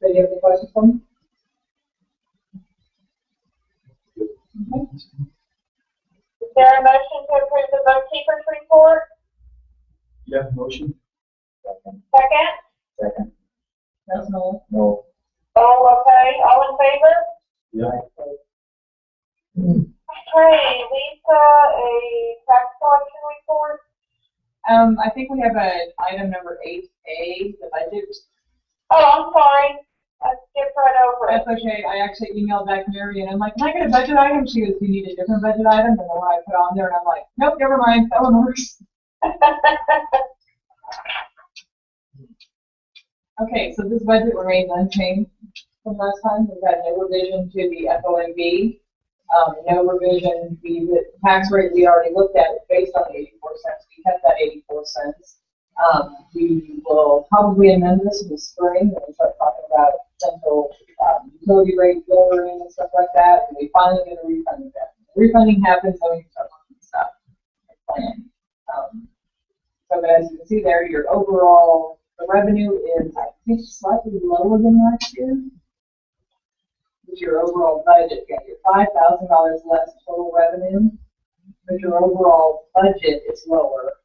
you have any questions for me? Okay. Is there a motion to approve the bookkeeper's report? Yeah, motion? Second? Second. That's no. No. All okay, all in favor? Yeah. Okay, Lisa, a tax collection report? I think we have an item number 8A, the budget. Oh, I'm sorry. I skipped right over it. That's okay. I actually emailed back Mary and I'm like, can I get a budget item? She goes, do you need a different budget item? And the one I put on there, and I'm like, nope, never mind. That one works. Okay, so this budget remains unchanged from last time. We've had no revision to the FOMB, no revision. The tax rate we already looked at is based on the 84 cents. We kept that 84 cents. We will probably amend this in the spring when we start talking about potential utility rate lowering and stuff like that. And we finally get a refunding back. Refunding happens, then we can start looking at stuff and plan. So but as you can see there, your overall the revenue is, I think, slightly lower than last year. With your overall budget, you got your $5,000 less total revenue, but your overall budget is lower.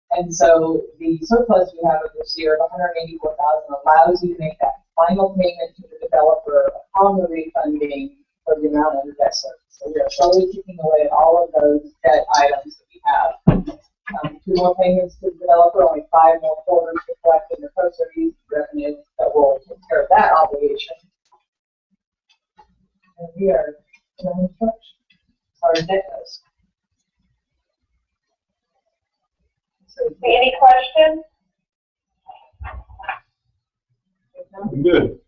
And so the surplus you have this year of $184,000 allows you to make that final payment to the developer upon the refunding for the amount under debt service. So we are slowly chipping away at all of those debt items that we have. 2 more payments to the developer, only 5 more quarters to collect in the post-release revenue that will take care of that obligation. And we are in construction. Our debt goes. So, Any questions? Good.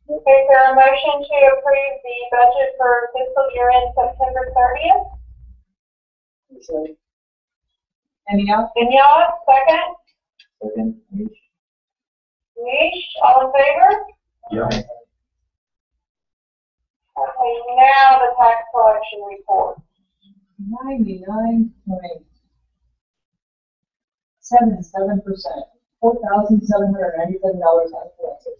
Okay, is there a motion to approve the budget for fiscal year end September 30th? Any else? Vinyard, second. Second, Nish, all in favor? Yeah. Okay, now the tax collection report. 99.77%, $4,797 uncollected.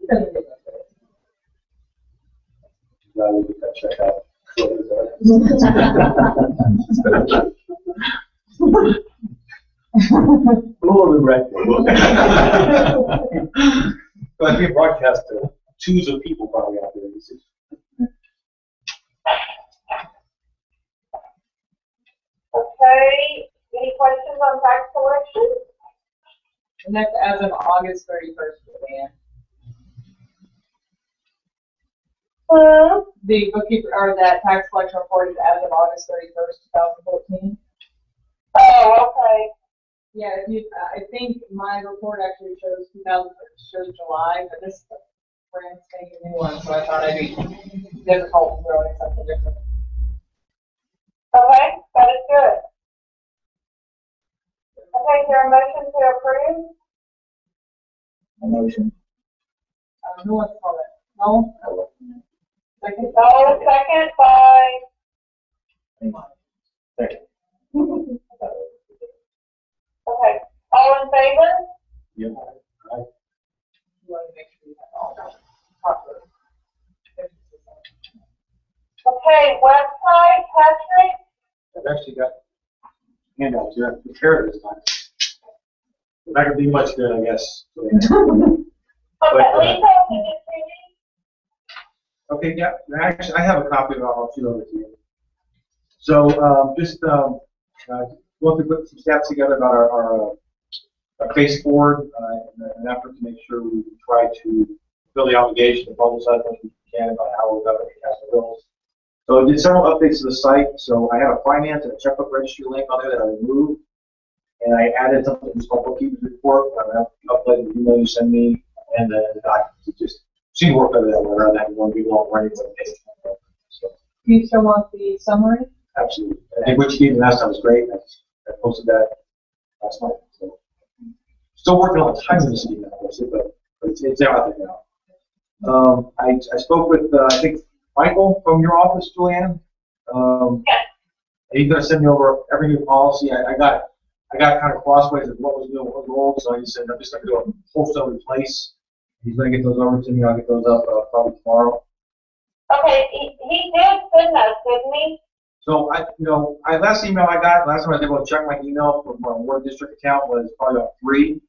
Doesn't get that good. Glad we get that check out. A little bit right. But I think broadcast to twos of people probably out there. Okay, any questions on tax collection? And that's as of August 31st, Joanne. The bookkeeper, or that tax collection report is as of August 31st, 2014. Oh, okay. Yeah, if you, I think my report actually shows July, but this is a brand spanking new one, so I thought I'd be difficult throwing something different. Okay, that is good. Okay, is there a motion to approve? a motion. Who wants to call it? No? Second? Oh, second by, Second. okay, all in favor? Yeah. You want to make sure you have all that proper. Okay, website, Patrick? I've actually got handouts here. I'm prepared this time. Not gonna be much good, I guess. Okay, Lisa, But, did you see Okay, yeah, actually, I have a copy of it. I'll shoot over to you. So, we'll have to put some stats together about our face forward, in an effort to make sure we try to fill the obligation to publicize as much as we can about how we're going to cast the bills. So I did several updates to the site. So I had a finance and a checkbook registry link on there that I removed. And I added something to the bookkeeper's report. I uploaded the email you send me and then the documents. It just seemed to work better that way rather than having one big long running one page. So, Do you still want the summary? absolutely. I think what you gave me last time was great. I posted that last night. So still working on the timeliness of that, but it's out there now. I spoke with, I think, Michael from your office, Julianne. Yes. He's going to send me over every new policy. I got kind of crossways of what was new and what was old, so he said I'm just going to do a wholesale replace. He's going to get those over to me. I'll get those up probably tomorrow. Okay, he did send us, didn't he? So last email I got, last time I was able to check my email from my Ward District account was probably about 3.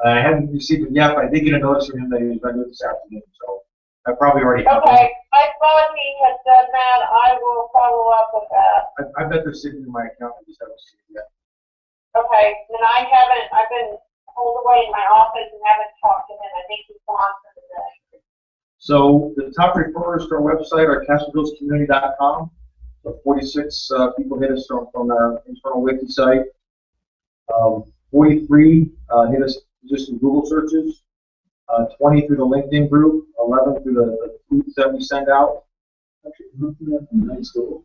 I haven't received it yet, but I did get a notice from him that he was going to do it this afternoon. So I probably already have Okay, I thought he had done that. I will follow up with that. I bet they're sitting in my account. I just haven't seen it yet. Okay, then I've been pulled away in my office and haven't talked to him. I think he's gone for the day. So the top referrers to our website are CastleHillsCommunity.com. So 46 people hit us from our internal wiki site. 43 hit us just in Google searches. 20 through the LinkedIn group. 11 through the tweets that we send out. Nice school.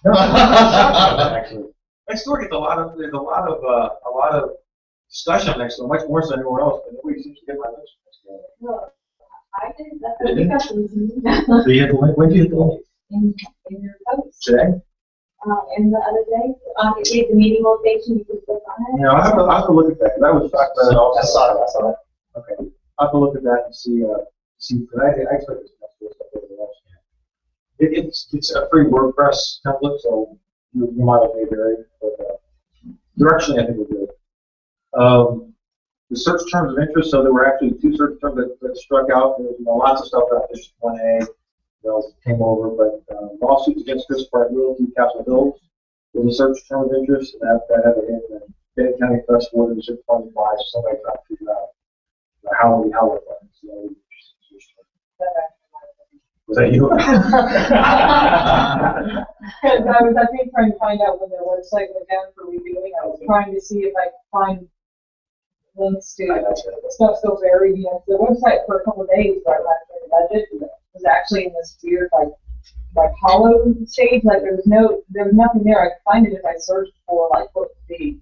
Actually, next door gets a lot of discussion next door, much more so than anywhere else. But nobody seems to get my list next door. Well, I did, that's Did what you? we got to listen So you hit the link. When did you hit the link? in your post. Today? And the other day, it gave the meeting location, you could click on it. Yeah, I'll have to look at that, because I was shocked by that also. I saw it. Okay, I'll have to look at that and see, because I expect this next week stuff over the next year. It's a free WordPress template, so you might have made it, but directionally I think we're good. The search terms of interest, so there were actually 2 search terms that struck out. There was lots of stuff about District 1A that came over, but lawsuits against Chris Pratt Realty, Castle Hills was a search term of interest, and that had it in. And Benton County Festival was District 25, so somebody trying to figure out how it went. So, was that you? Because I think, trying to find out when their website went down for reviewing. I was trying to see if I could find links to stuff so varied. You know, the website for a couple of days right after the budget was actually in this weird like hollow stage. Like there was nothing there. I could find it if I searched for like what the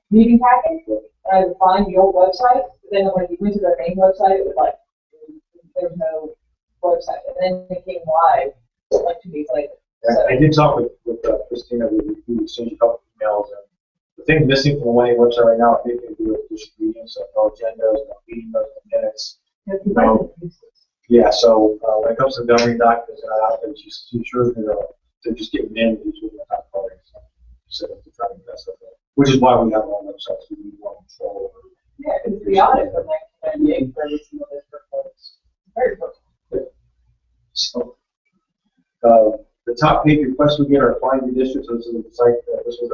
meeting packet. And I would find the old website. But then when you went to their main website, it was like there was no website. And then it came live like 2 days later. So, I did talk with Christina. We exchanged a couple of emails. And the thing missing from the one website right now, I think they do with distribution, so no agendas, no meeting notes, no minutes. Yeah, so when it comes to the governing documents that are out there, just ensure that they're just getting in and just not calling. So to try to get that stuff in. Which is why we have our websites. We need more control over. yeah, because the audit from 1998 for every single district was very perfect. So, the top page requests we get are applying to districts. So this is like this was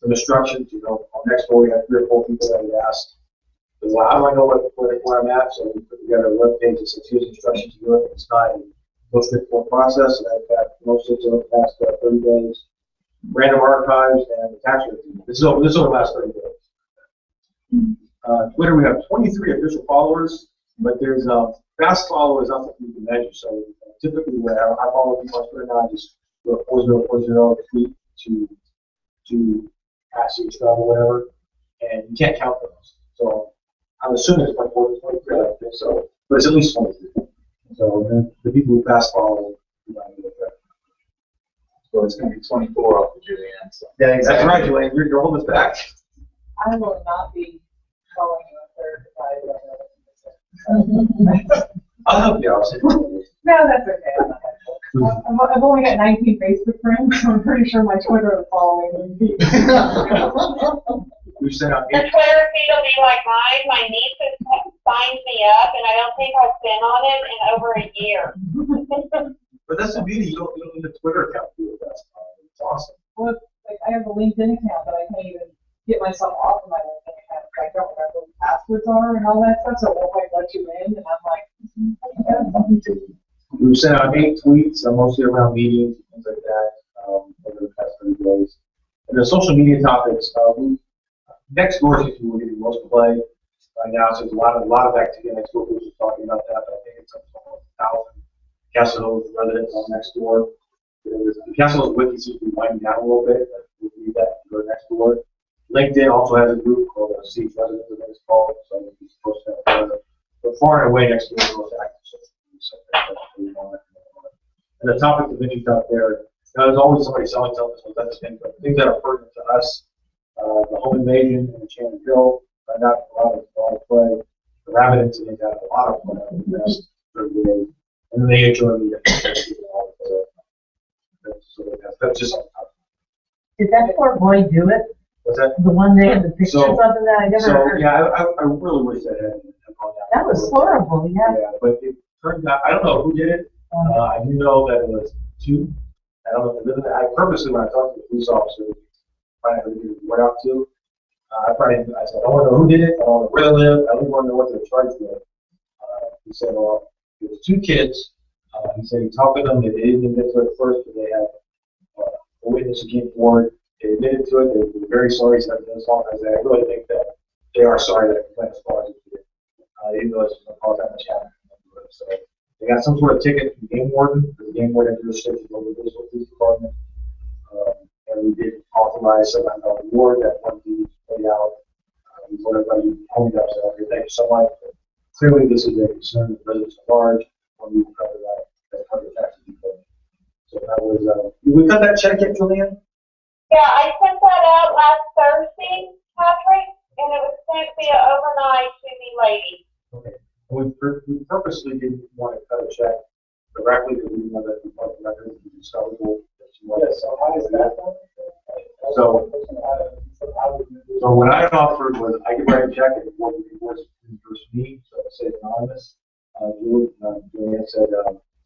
some instructions. You know, on next door we had 3 or 4 people that had asked, well, how do I know where I'm at? So we put together a web page that says here's instructions to do it. It's not a full process. And I've got most of the past 30 days. Random archives and the tax rate. This is over the last 30 days. Twitter, we have 23 official followers, but there's fast followers not something you can measure. So typically, when I follow people on Twitter now, I just do a 4040 tweet to ask you or whatever, and you can't count those. So I'm assuming it's like 23, I think so, but it's at least 23. So the people who fast follow, So it's going to be 24 off the Julianne. So. yeah, that's right, Julian. You're holding us back. I will not be following you on Twitter if I I'll help you out. No, that's okay. I've only got 19 Facebook friends, so I'm pretty sure my Twitter is following me. We've sent out Your Twitter feed will be like mine. My niece has signed me up, and I don't think I've been on it in over a year. But that's the beauty. You don't need a Twitter account to do it. It's awesome. Well, like, I have a LinkedIn account, but I can't even get myself off of my LinkedIn account because I don't remember what the passwords are and all that stuff, so it won't like let you in, and I'm like, We've sent out 8 tweets, mostly around meetings and things like that, over the past 30 days. And the social media topics, next door seems to be getting most play right now. So there's a lot of activity next door. We were just talking about that, but I think it's almost 1,000 Castle Hills residents on next door. The Castle Hills wiki seems to be winding down a little bit. We'll leave that to go next door. LinkedIn also has a group called Siege Residents, I think it's called. So we're supposed to have but far and away next door is the most active social media. And the topics of interest out there, there's always somebody selling something, so that's the thing. But things that are pertinent to us, the home invasion and the Chandler Hill, got a lot of play. The rabbit incident got a lot of play in the past 30 days. And then the HOA meeting. So that's just on top. Did that poor boy do it? What's that? The one day in the pictures of it that I never heard. Yeah, I really wish that had gone down. That was horrible, yeah. Yeah, but it turned out, I don't know who did it. I do know that it was 2. I don't know if it I purposely, when I talked to the police officer, trying to figure what out to. I said, I want to know who did it, I want to know where they live, I don't want to know what they're charged with. He said, well, there was 2 kids. He said he talked to them, they didn't admit to it first, but they had a witness who came forward. They admitted to it, they were very sorry. He said, as long as I really think that they are sorry that I complained as far as it did. Even though it's going to cause that much havoc. So they got some sort of ticket from the game warden, because the game warden jurisdiction over this police department. And we did authorize some kind of reward that one be paid out. We told everybody, homie up, so thank you so much. But clearly, this is a concern of residents at large, when we cover that as part of the tax detail. So that was, did we cut that check yet, Julian? Yeah, I sent that out last Thursday, Patrick, and it was sent via overnight to the lady. Okay. We purposely didn't want to cut a check directly because we know that the public record is discoverable. Yes, so how is that done? So what I offered was I could write a check and it would reimburse me, so it said anonymous. Julian said,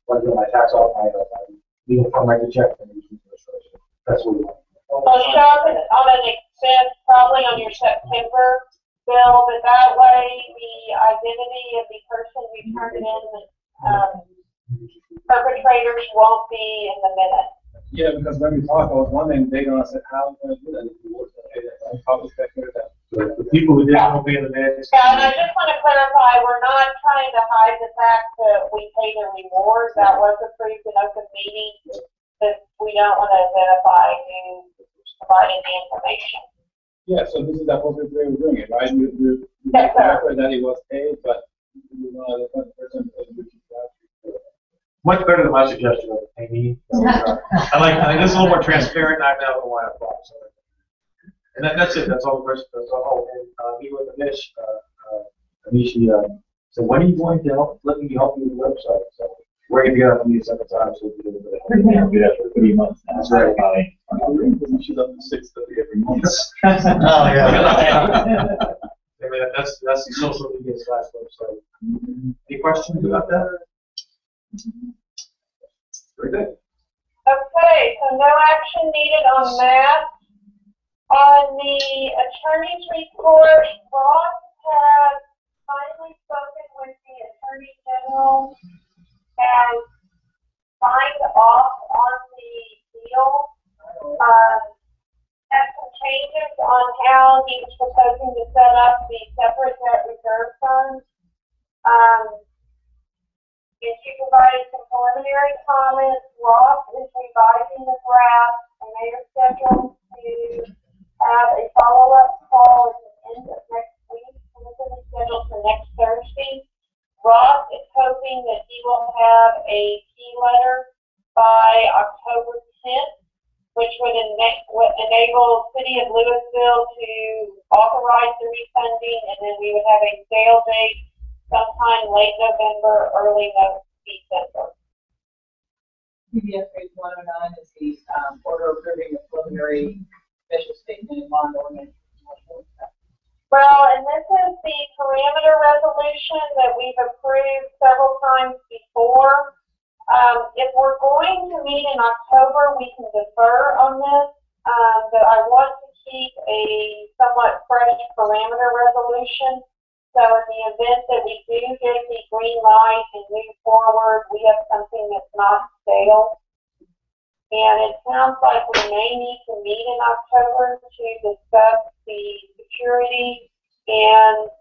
"What is my tax off my legal firm write the check and use administration." That's what we want. It'll show up on an expense probably on your September bill, but that way the identity of the person who turned it in, perpetrators won't be in the minute. Yeah, because when we talked, I was wondering, they don't say how I'm going to do that. I published that here. people who didn't want to be in the mix. Yeah, and I just want to clarify, we're not trying to hide the fact that we pay the reward. That was approved in open meeting, but we don't want to identify who's providing the information. Yeah, so this is the opposite way of doing it, right? You Yes, sir. that it was paid, but you know, the person which is Much better than my suggestion of pay me. I like this is a little more transparent, and I know the line of thought. So. And that's it. That's all the question. That's all. And me with Anish, Anish, so when are you going to let me help you with the website? So we're going to get out to meet several times. So we'll do that for 3 months now. That's right. We should have 6:30 every month. Oh yeah. I mean, that's the social media / website. Any questions about that? Very good. Okay, so no action needed on that. On the attorney's report, Ross has finally spoken with the Attorney General and signed off on the deal. Had some changes on how he was proposing to set up the separate debt reserve fund. And she provided some preliminary comments. Ross is revising the draft, and they are scheduled to have a follow-up call at the end of next week. And this is scheduled for next Thursday. Ross is hoping that he will have a key letter by October 10th, which would enable City of Louisville to authorize the refunding, and then we would have a sale date sometime late November, early December. PBS page 109 is the order approving a preliminary official statement and bond ordinance. Well, and this is the parameter resolution that we've approved several times before. If we're going to meet in October, we can defer on this, but I want to keep a somewhat fresh parameter resolution. So in the event that we do get the green light and move forward, we have something that's not stale. And it sounds like we may need to meet in October to discuss the security and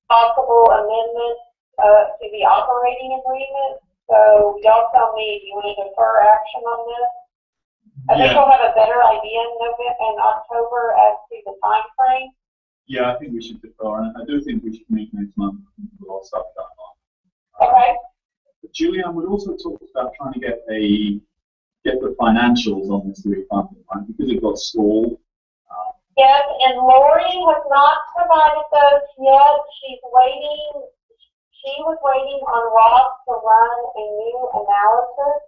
possible amendments to the operating agreement. So y'all tell me if you want to defer action on this. I think we'll have a better idea in October as to the time frame. Yeah, I think we should defer, and I do think we should meet next month. We'll all start that on. Okay. Julianne, we also talked about trying to get the financials on this refunding, right? Because it got stalled. Yes, and Lori has not provided those yet. She's waiting. She was waiting on Ross to run a new analysis,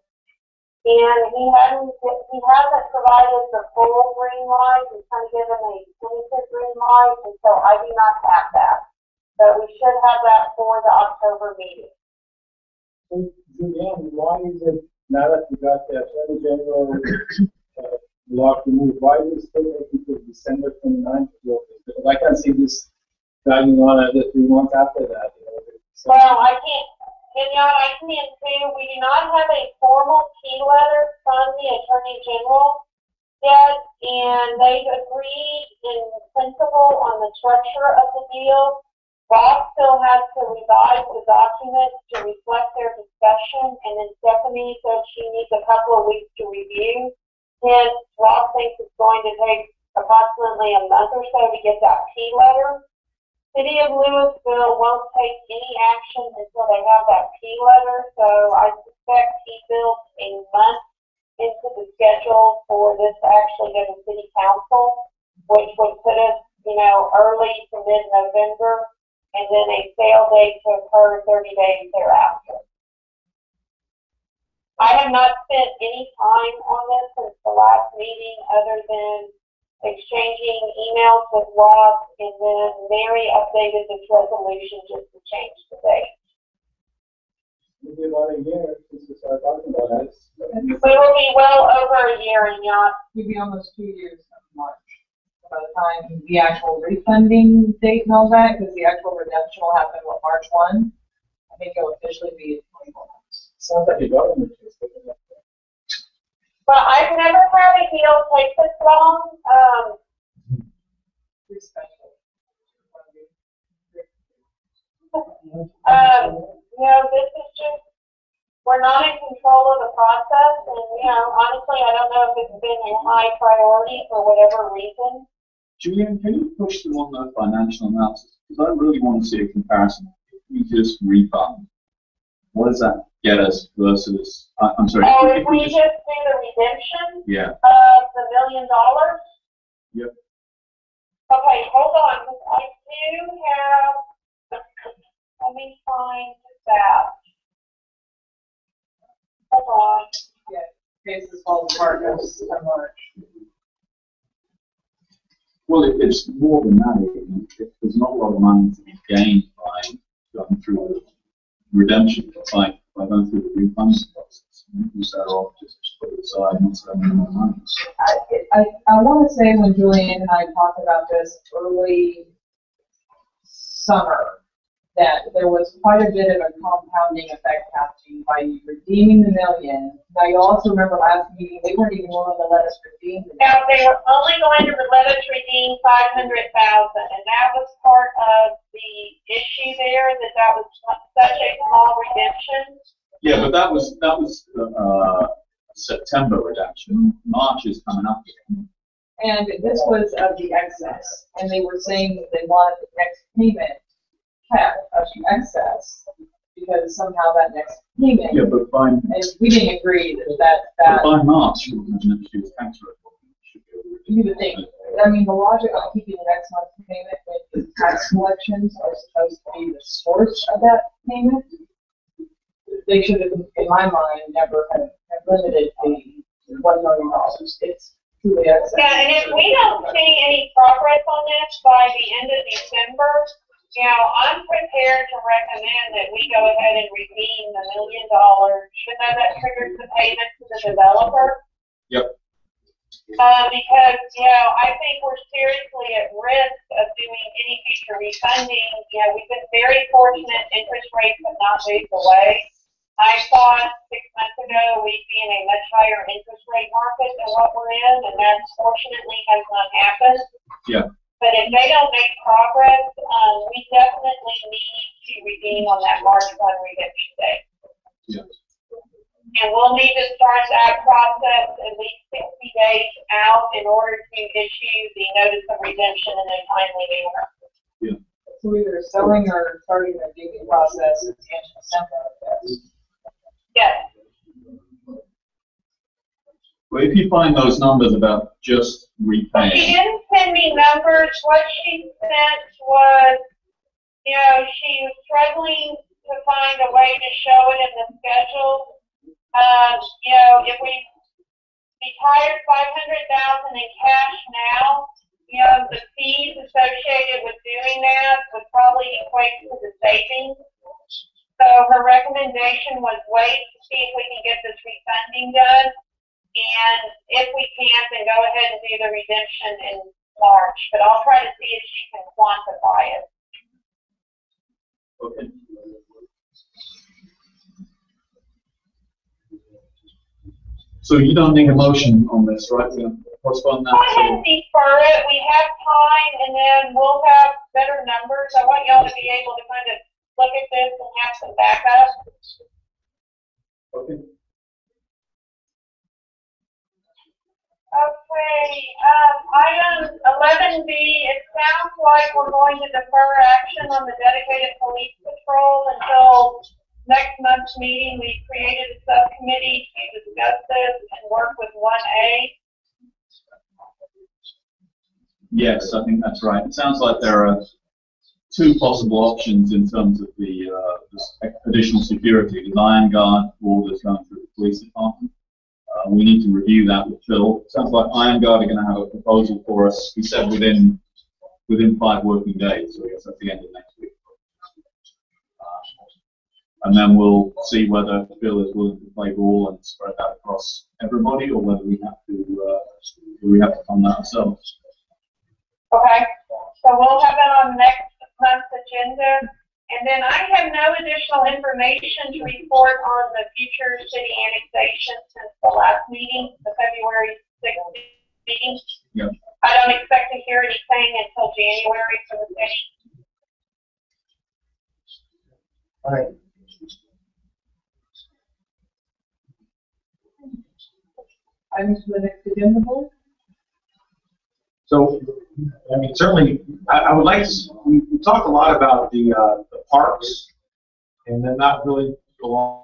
and he hasn't provided the full green light. He's kind of given a tentative green light, and so I do not have that. But we should have that for the October meeting. So, Julianne, why is it now that we got the Attorney General law removed, why is it still taking to December 29th? Because I can't see this dragging on another 3 months after that. Well, I can't, I can't say we do not have a formal key letter from the Attorney General yet, and they've agreed in principle on the structure of the deal. Ross still has to revise the documents to reflect their discussion, and then Stephanie said she needs a couple of weeks to review. Hence, Ross thinks it's going to take approximately a month or so to get that key letter. City of Louisville won't take any action until they have that key letter, so I suspect he built a month into the schedule for this to actually go to City Council, which would put us, early to mid-November, and then a sale date to occur 30 days thereafter. I have not spent any time on this since the last meeting other than exchanging emails with Ross, and then Mary updated this resolution just to change the date. Maybe about a year since we started talking about this. We will be well over a year in yacht. It'll be almost 2 years of March. By the time the actual refunding date and all that, because the actual redemption will happen, March 1? I think it'll officially be 24 months. Sounds like the government is taking that. Well, I've never had a deal take this long. Pretty special. This is just, we're not in control of the process, and, honestly, I don't know if it's been a high priority for whatever reason. Julian, can you push them on the financial analysis? Because I really want to see a comparison. If we just refund, what does that get us versus, I'm sorry. Oh, if we just do the redemption Yeah. of the $1 million? Yep. Okay, hold on, 'cause I do have, let me find that. Hold on. Yeah, cases fall apart, that's March. Well, it's more than that. Isn't it? There's not a lot of money to be gained by going through the redemption. It's like by going through the refund process. You start off just put it aside and spend more money. I want to say when Julian and I talked about this early summer, that there was quite a bit of a compounding effect happening by redeeming the $1 million. Now, you also remember last meeting, they weren't even willing to let us redeem the $1 million. Now, they were only going to let us redeem 500,000, and that was part of the issue there, that was such a small redemption. Yeah, but that was September redemption. March is coming up again. And this was of the excess, and they were saying that they wanted the next payment kept of the excess, because somehow that next payment, Yeah, but by and we didn't agree that by March, you would have next year's tax report. you would think, I mean, the logic of keeping the next month's payment when the tax collections are supposed to be the source of that payment, they should have, in my mind, never have limited the $1 million. It's truly excess. Yeah, and if we don't see any progress on this by the end of December, I'm prepared to recommend that we go ahead and redeem the $1 million, even though that triggers the payment to the developer. Yep. Because, I think we're seriously at risk of doing any future refunding. We've been very fortunate, interest rates have not moved away. I thought 6 months ago we'd be in a much higher interest rate market than what we're in, and that fortunately has not happened. Yeah. But if they don't make progress, we definitely need to redeem on that March 1 redemption date. Yeah. And we'll need to start that process at least 60 days out in order to issue the notice of redemption in a timely manner. Yeah. So either selling or starting the redeeming process in December, I guess. Yes. Well, if you find those numbers about just repaying. She didn't send me numbers. What she sent was, she was struggling to find a way to show it in the schedule. If we retired $500,000 in cash now, the fees associated with doing that would probably equate to the savings. So her recommendation was wait to see if we can get this refunding done. And if we can't, then go ahead and do the redemption in March. But I'll try to see if she can quantify it. Okay. So you don't need a motion on this, right? We're going to postpone that. Go ahead and defer it. We have time, and then we'll have better numbers. I want y'all to be able to kind of look at this and have some backup. Okay. Okay, item 11B, it sounds like we're going to defer action on the dedicated police patrol until next month's meeting. We created a subcommittee to discuss this and work with 1A. Yes, I think that's right. It sounds like there are two possible options in terms of the additional security. The Iron Guard orders going through the police department. We need to review that with Phil. It sounds like Iron Guard are going to have a proposal for us, he said, within 5 working days, so I guess that's the end of next week. And then we'll see whether Phil is willing to play ball and spread that across everybody, or whether we have to fund that ourselves. Okay, so we'll have that on next month's agenda. And then I have no additional information to report on the future city annexation since the last meeting, the February 6th meeting. Yep. I don't expect to hear anything until January for the session. Aye. Items for the next agenda, board? So, I mean, certainly, I would like to, we talked a lot about the parks, and then not really go on.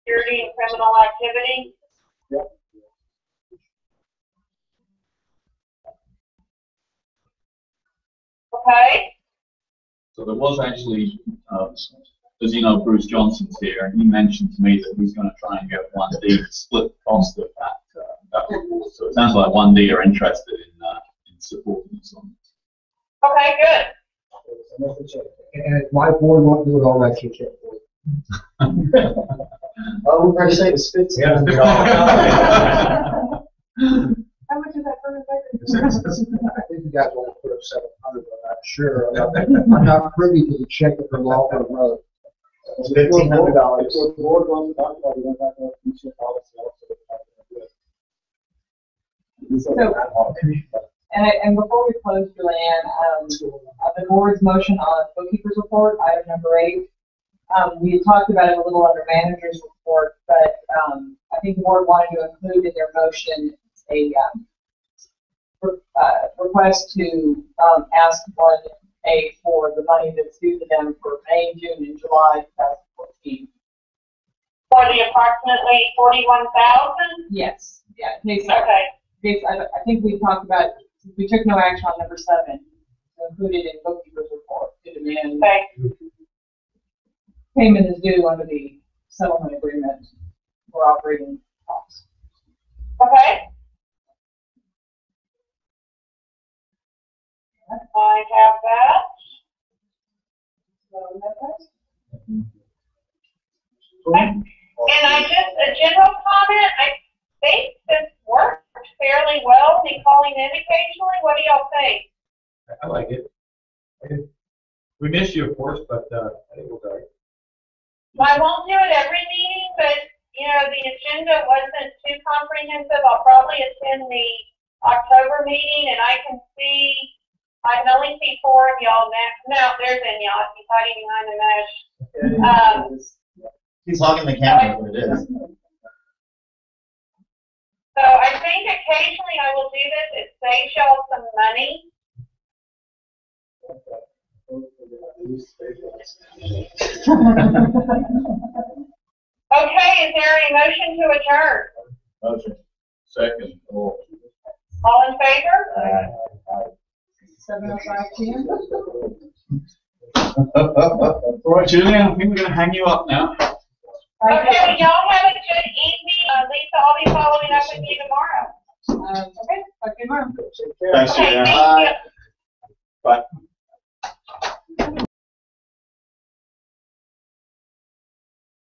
Security and criminal activity. Yep. Okay. So there was actually, as you know, Bruce Johnson's here, and he mentioned to me that he's going to try and get 1D to split the cost of that report. So it sounds like 1D are interested in supporting us on this. Okay, good. And if my board won't do it, I'll let you check for it. Oh, we're gonna say it's fifteen. How much is that for the I think you guys want to put up 700, I'm not sure. I'm not privy to the check for Lawford Road. It's $1,500. If the board wants to talk about it, we don't have to issue a policy also. And before we close, Julianne, the board's motion on bookkeeper's report, item number 8. We had talked about it a little under manager's report, but I think the board wanted to include in their motion a request to ask 1A for the money that's due to them for May, June, and July 2014. For the approximately 41,000? Yes, yeah. Okay. I think we talked about, we took no action on number 7, so included in bookkeeper's report to demand payment is due under the settlement agreement for operating costs. Okay. I have that. So, that goes. And I just, a general comment, I think this worked fairly well, me calling in occasionally. What do y'all think? I like it. We miss you, of course, but I think we'll go. I won't do it every meeting, but, you know, the agenda wasn't too comprehensive. I'll probably attend the October meeting, and I can only see 4 of y'all now. No, there's Inyas. He's hiding behind the mesh. He's hogging the camera, what it is. So I think occasionally I will do this. It saves y'all some money. Okay, is there a motion to adjourn? Motion. Second. All in favor? 7:05 p.m. All right, Julian, I think we're going to hang you up now. Okay, y'all have a good evening. Lisa, I'll be following up with you tomorrow. Okay, talk to you tomorrow. Thanks, Okay, Julian. thank you. Bye.